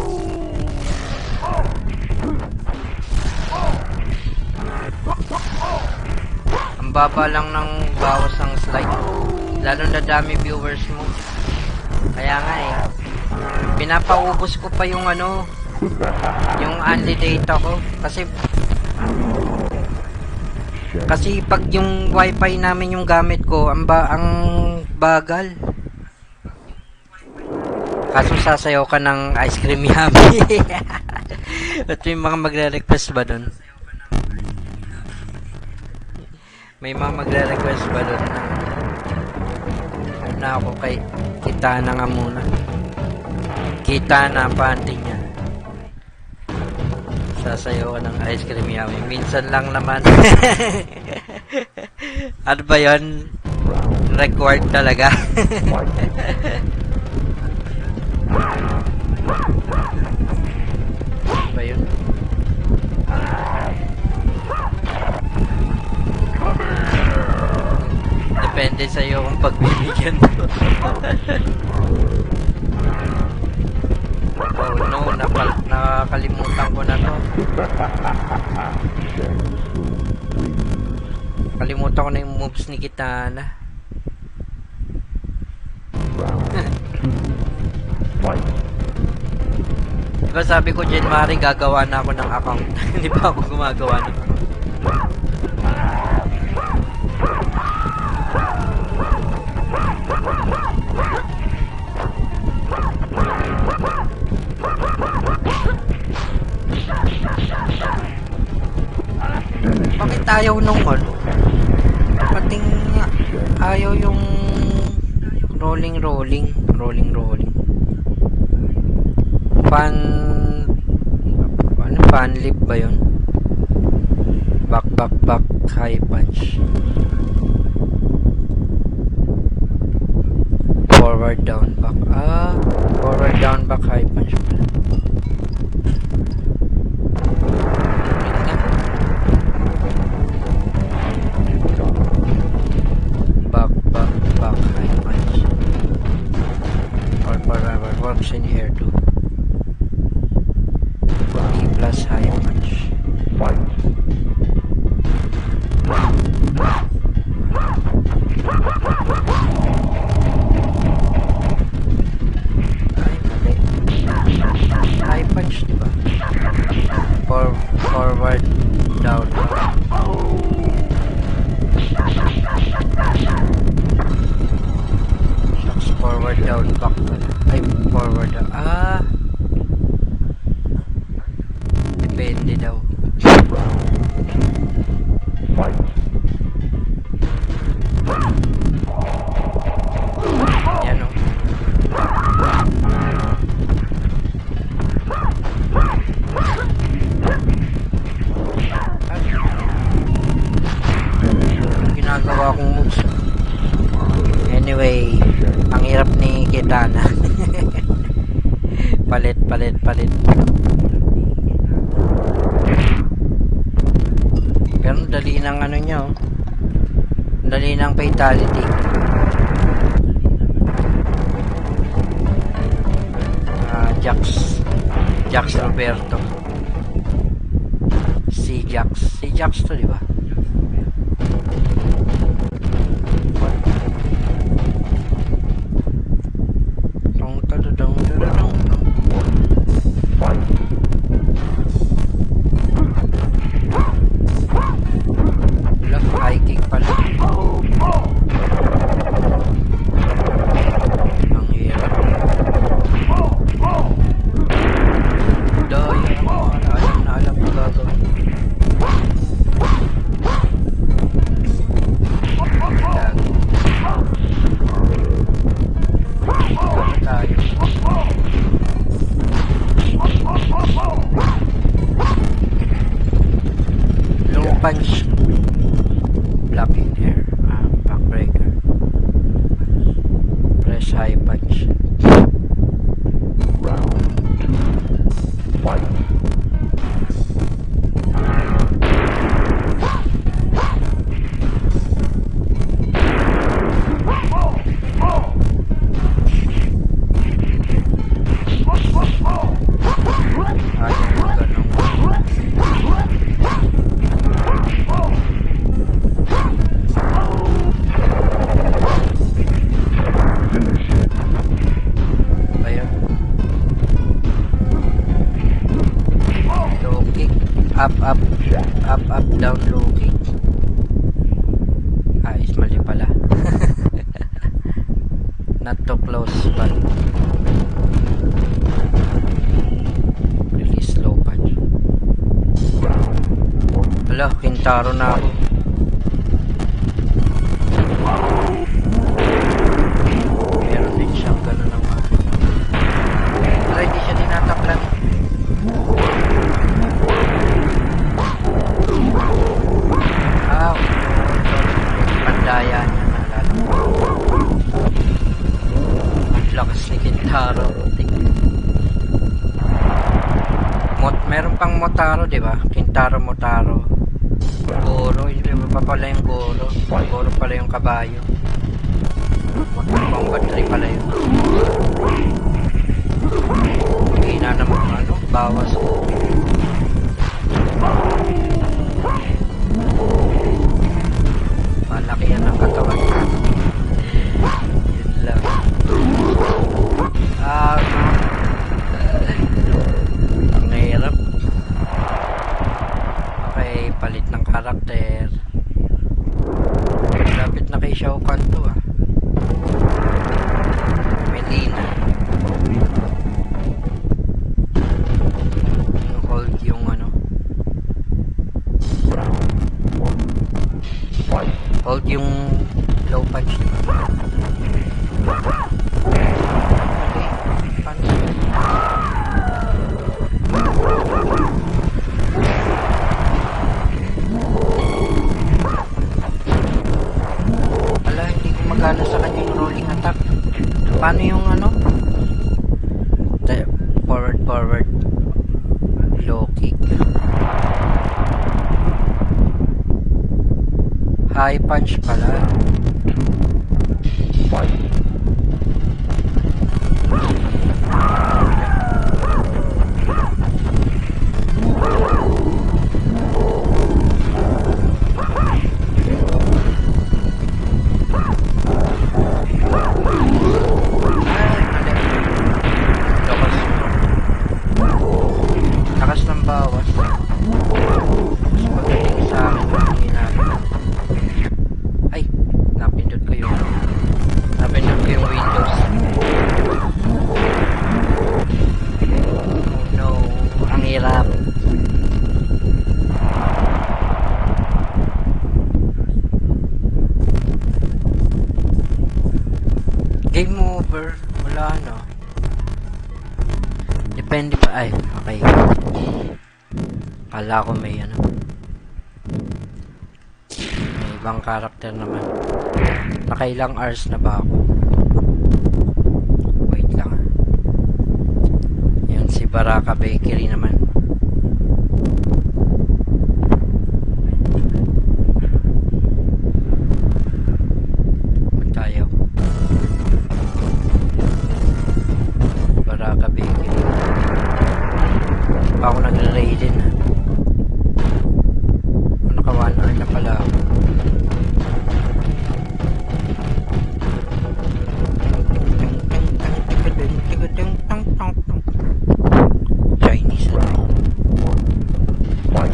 Ang baba lang ng bawas ng slide. Lalo na dami viewers mo. Kaya nga eh. Pinapaubos ko pa yung ano, yung only data ko. Kasi pag yung wifi namin yung gamit ko, ang bagal. Kaso sasayaw ka ng ice cream yummy. At may mga magre-request ba dun? May mga magre-request ba dun na ako kay kita na nga muna. Kita na panty niya. Sasayaw ka ng ice cream yummy. Minsan lang naman. Ano ba yun? Required talaga. Ano ba yun? Depende sa'yo kung pagbibigyan mo. Oh no, nakakalimutan ko na to. Kalimutan ko na yung moves ni Kitana. Diba sabi ko January gagawa na ako ng account. Hindi pa ako gumagawa ng account. Bakit ayaw nung ano? Pating ayaw yung rolling. Fan lip ba yun? Back high punch. Forward down back. Forward down back high punch pala. Back high punch. Or forever works in air too. E plus high punch. Fight. Ay, mali. High punch, diba? Forward down. Shucks, forward down back pala. Ay, forward down. Depende daw. Fight. Yan o. Ginagawa kong moves. Anyway, ang hirap ni Kitana. Palit. Pero dali ng ano niya, oh. Dali ng fatality. Jax Roberto. Si Jax to, di ba? High kick pala. Ang hirap. Dahil alam na gagawin. Fight. Ayaw mo ganun. Finish it. Ayun. Low kick. Up, up. Up, up, down, low kick. Is mali pala. Not too close, but release low punch. Wala, Kintaro na ako. Meron din siyang gano'n ng mga. Wala, hindi siya tinataklan. Ah, pandaya niya, naalala ko. Lakas ni Kintaro. Meron pang Motaro, di ba? Kintaro, Motaro. Goro, hindi pa pala yung Goro. Goro pala yung kabayo. Combat 3 pala yun. Hina naman, ano, bawas. Malaki yan ang katawan. Yun lang. Ang hirap. Okay, palit ng karakter. Lapit na kay Shao Kahn to ah. Melina. Hold yung ano. Hold yung low punch. Okay, paano yun? Wala, hindi ko magana sa kanya yung rolling attack. Paano yung ano? Forward, forward. Low kick. High punch pala. Fight. Lakas ng bawas. Mas magaling sa akin yung ginagawa. Ay, napindot ko yung Windows. Oh no, ang hirap. Game over. Wala no. Depende pa. Ay, okay. Kala ko may ano. May ibang karakter naman. Nakailang hours na ba ako? Wait lang ah. Yan si Baraka Bakery naman. Ba't tayo? Baraka Bakery. Pa ako nagre-raidin ah. Naka 1 hour na pala ako. Chinese na to. Fight.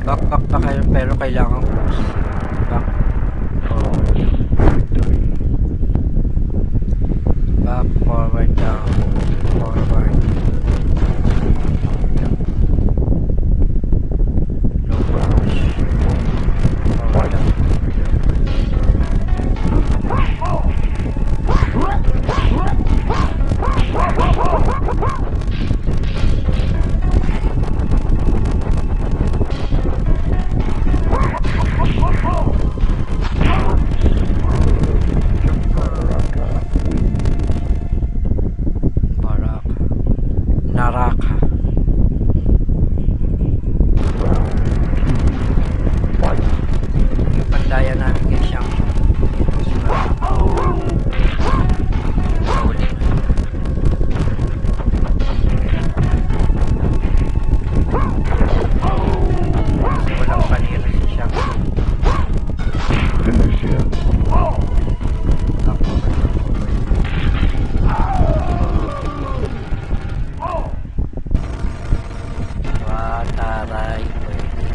Back pa kayo, pero kailangan close. Back. Back, forward, down. Forward. Low push. Forward, down. Barak. Naraka. Yung pandaya namin kay Shang. Sa uli na. Walang panira si Shang. Finish him. Taray.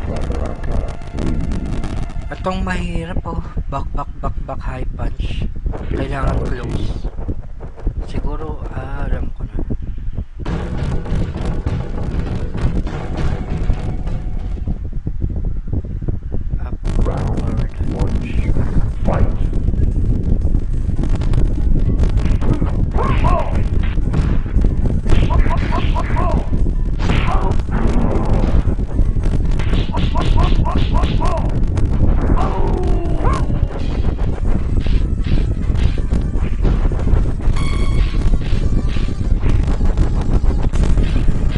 Baraka wins. Itong mahirap oh. Back, high punch. Kailangan close. Siguro, alam ko na. Up, Round forward. 1. Fight.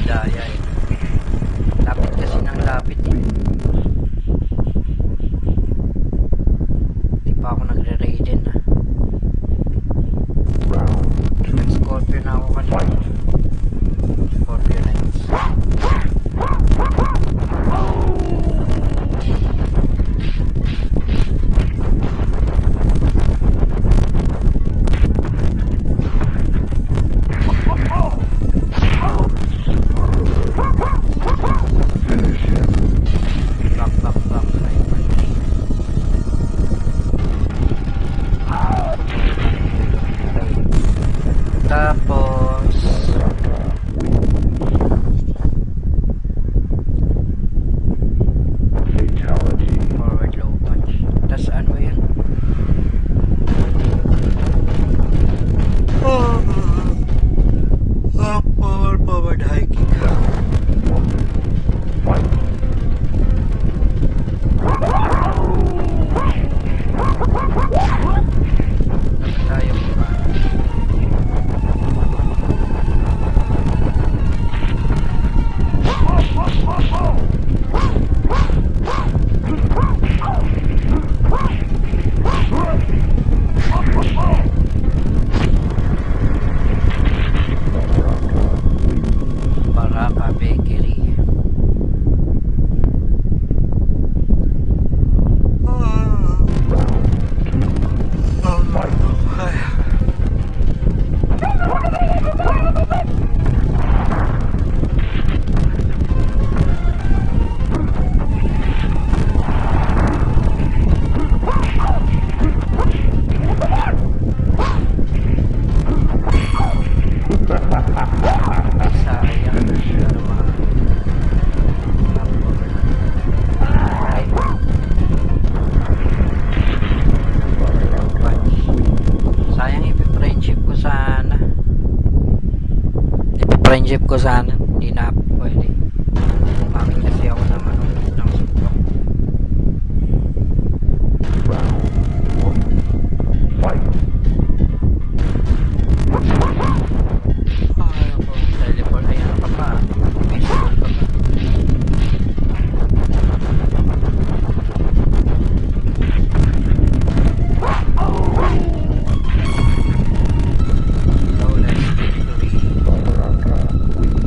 Daya eh. Lapit kasi ng lapit eh. Di pa ako nagre-raiden ah. Round 2. Nag-scorpion na ako kanina. Fight. Scorpion Knights. Finish him. Back, high punch. Tapos Baraka wins. Fatality. forward low punch. Tas ano yun? Forward high kick. Round 1. Fight. Dapat tayo pa. Baraka Bakery. Round 2. Fight. Sayang. Finish him. Ay, sayang ipi-friendship ko sana. Ipi-friendship ko sana. Hindi na pwede. Bakit kasi ako naman ng support. Round 1. Fight. Ay, ako. Teleport. Ay, ano ka pa? May school ka pa. Flawless victory. Baraka wins.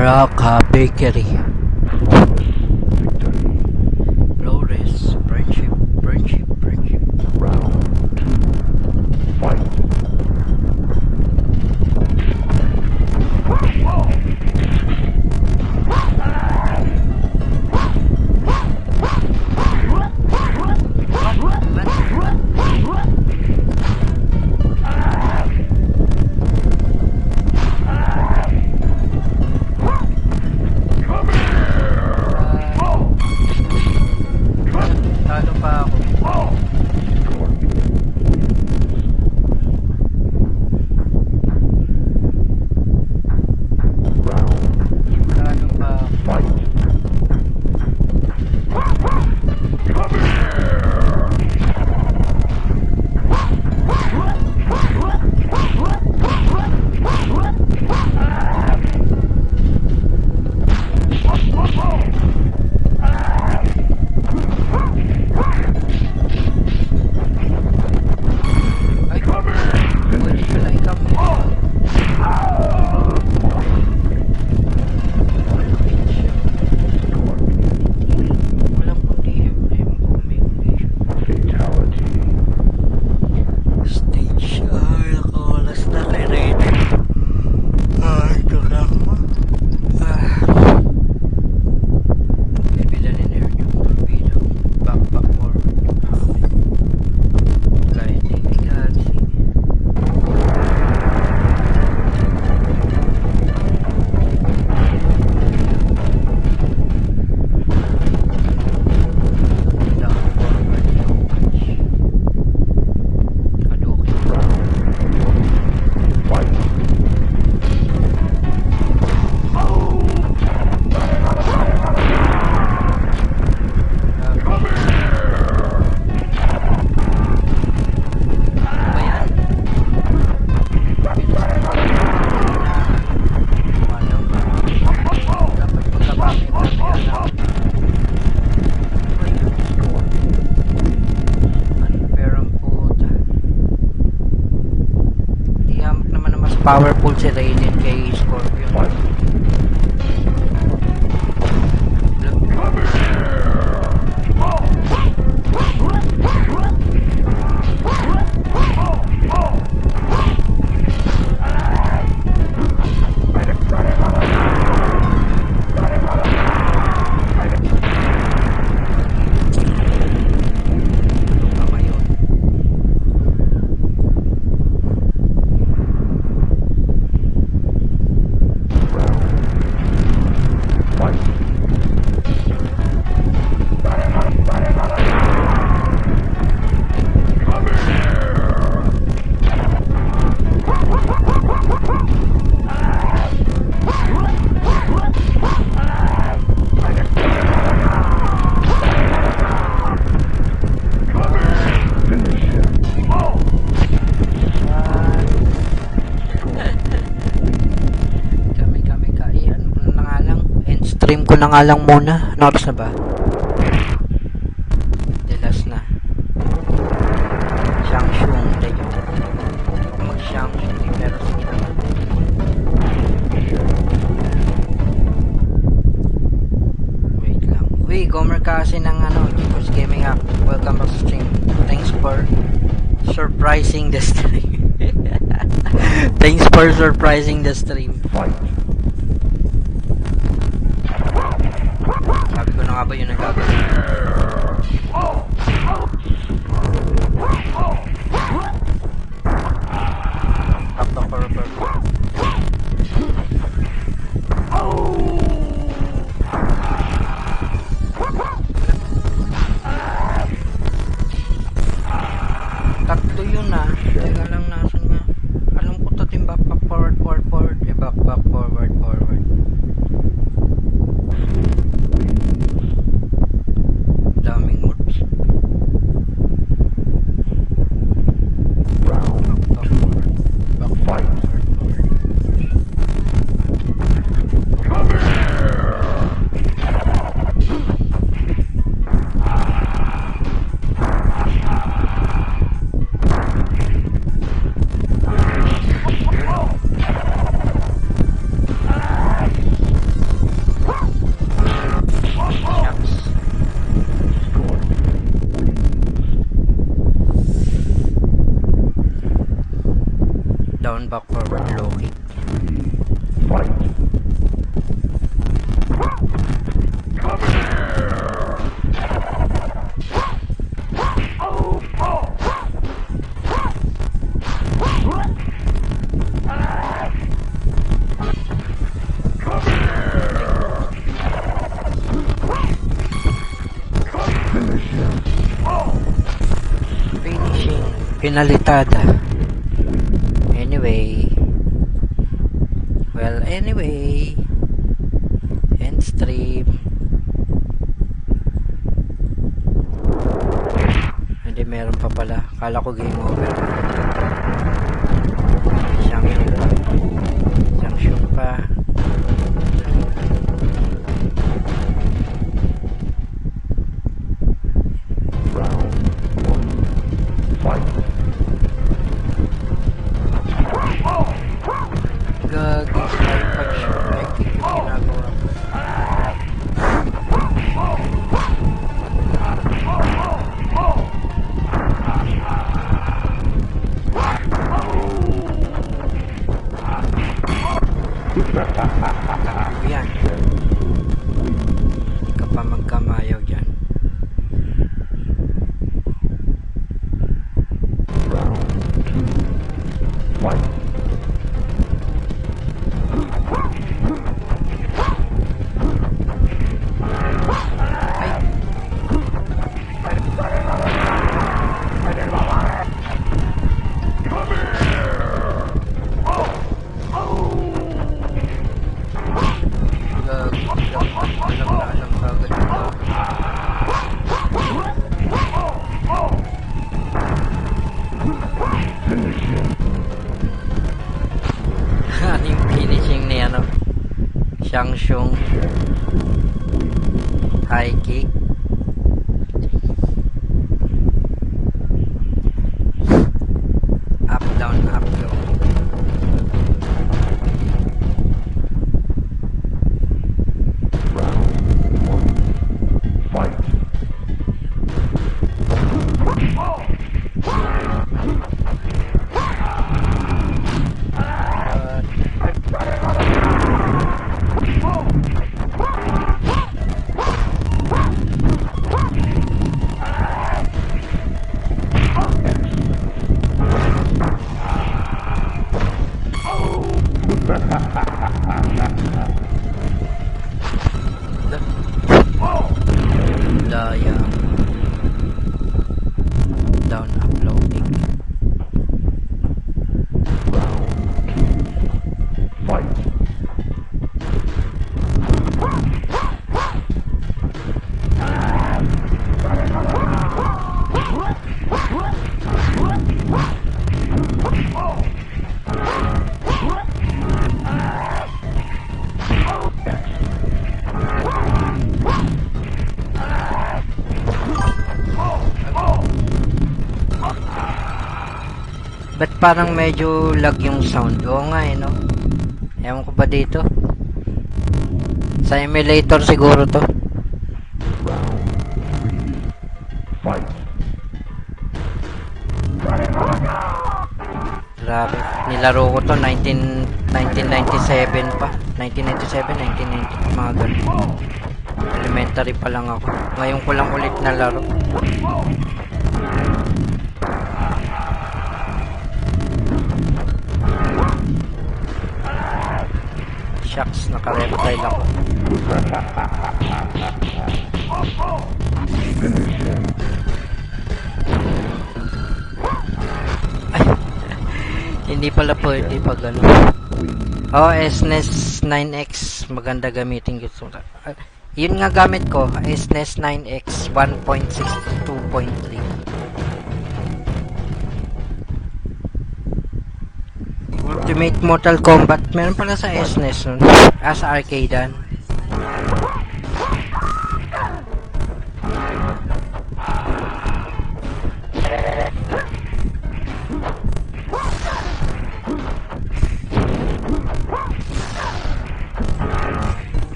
Baraka Bakery. Victory. Flores. Friendship. Friendship. Friendship. Round 2. Fight. Talo pa ako. Round 3. Talo pa ako. Fight. Ay, pwede pala ikaw. Walang condition. Ewan ko kung may condition. Fatality. Stage. Ay, nakawalas na kay Rage. Ay, ito lang mo. Bibila ni Nerd yung torpedo. Back forward. Lightning Galaxy. Down forward. Hadouken. Fight. Ba yan? Ano ba? Dapat magkapangit na kaya unfair ang puta. Di hamak naman na mas powerful si Raiden kay Scorpion. Fight. Tama yun. Fight. Finish him. Kami ka. Ano ko na nga lang. End stream ko na nga lang muna. Ano oras na ba? The last na. Shang-Shung. Tayo. Mag-Shang-Shung. Pero sige naman. Wait lang. Uy, Gomer kasi ng Jibos Gaming Hack. Welcome back to stream. Thanks for surprising the stream. Thanks for surprising the stream. Fight. Sabi ko na nga ba yun ang gagawin? Top forever. Tatlo yun ah. Teka lang, nasan nga? Alam ko tatim back forward. Eh, back forward. Daming moves. Round Back forward. Fight. Pinalitada. Anyway. Well, anyway. End stream. Hindi, meron pa pala. Kala ko game over. Sanction pa. Sanction pa. Round 1. Fight. Gagi, iPad shot. Ay, kick yung ginagawa ko. Yan. Kapag magkamayaw dyan. Round 2. Fight. Alam kagad ito. Finish him. Ano yung finishing ni ano? Shangshung high kick. Up, down, up, low. Round 1. Fight. Daya. Down, up, low kick. Round 2. Fight. Ba't parang medyo lag yung sound? Oo nga eh, no? Ewan ko ba dito? Sa emulator siguro to. Round 3. Fight. Grabe. Nilaro ko to 1997 pa. 1997, 1990, mga ganun. Elementary pa lang ako. Ngayon ko lang ulit nalaro. Shucks, naka-reptile ako. Finish him. Ay, hindi pala pwede pag ano. Oh, SNES 9X. Maganda gamitin gusto. Yun nga gamit ko, SNES 9X 1.6 2.3. Ultimate Mortal Kombat. Meron pala sa SNES nun. Sa arcadean.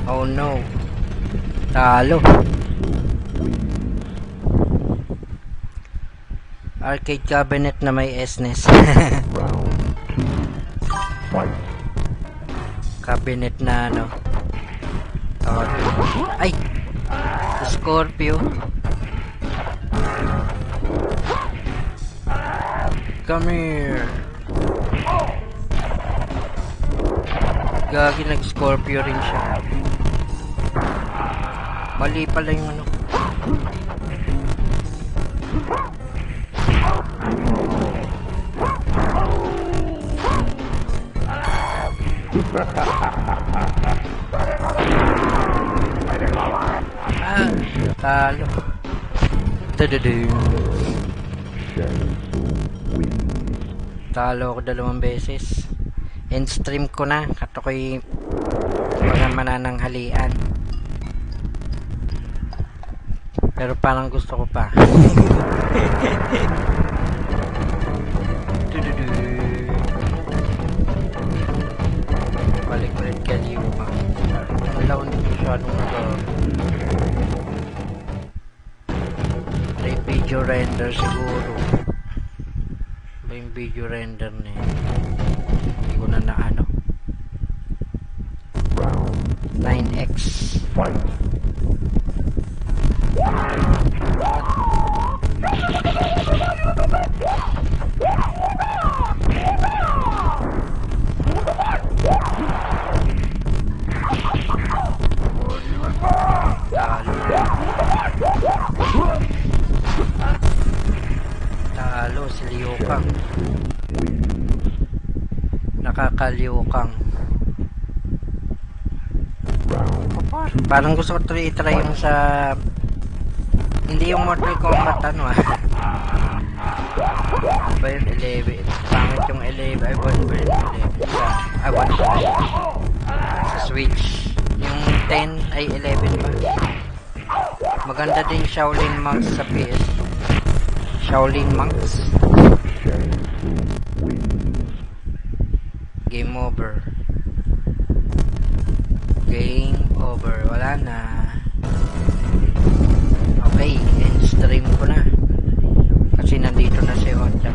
Oh no. Talo. Arcade cabinet na may SNES. Round 2. Fight. Cabinet na ano. Ay! Scorpio. Come here. Gagi, nag-Scorpio rin siya. Mali pala yung ano. Ah, talo. Tududun. Shang Tsung wins. Talo ako 2 beses. End stream ko na. Kato ko'y mga manananghalian. Pero parang gusto ko pa. Balik ulit kay Yuma. Wala ko hindi masyadong may video render siguro. Ba yung video render na yun? Hindi ko na ano. Round 9x. fight. Talo si Liu Kang. Shang Tsung wins. Nakakaliw Kang. Round Parang gusto ko i-try yung sa hindi yung Mortal Kombat ano ah. Ba yung 11? Pangit yung 11. I want ba yung 11? I want sa Switch. Yung 10 ay 11 ba? Maganda din Shaolin Monks sa PS. Shaolin Monks. Shang Tsung wins. Game over. Game over. Wala na. Okay, end stream ko na. Kasi nandito na si Honda.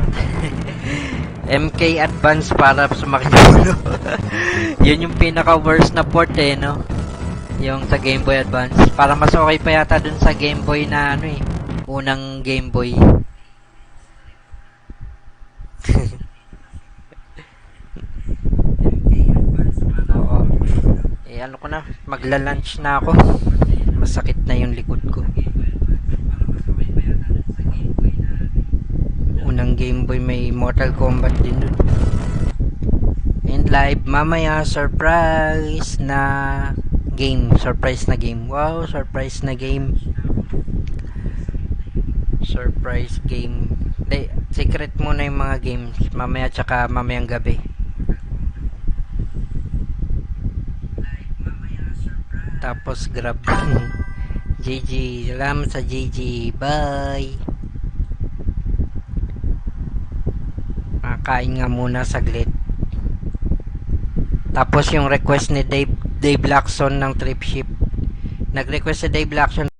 MK Advance para sumakit yung ulo. Yun yung pinaka-worst na port eh, no? Yung sa Game Boy Advance. Para mas okay pa yata dun sa Game Boy na ano eh. Unang Game Boy. Oo. Eh ano ko na, magla-lunch na ako. Masakit na yung likod ko. Unang Game Boy may Mortal Kombat din dun. And live mamaya surprise na game. Surprise na game. Wow, surprise na game. Surprise game. Hindi, secret muna yung mga games. Mamaya tsaka mamayang gabi. Tapos grab. GG. Salamat sa GG. Bye. Kain nga muna saglit. Tapos yung request ni Dave Lacson ng trip ship. Nag-request si Dave Lacson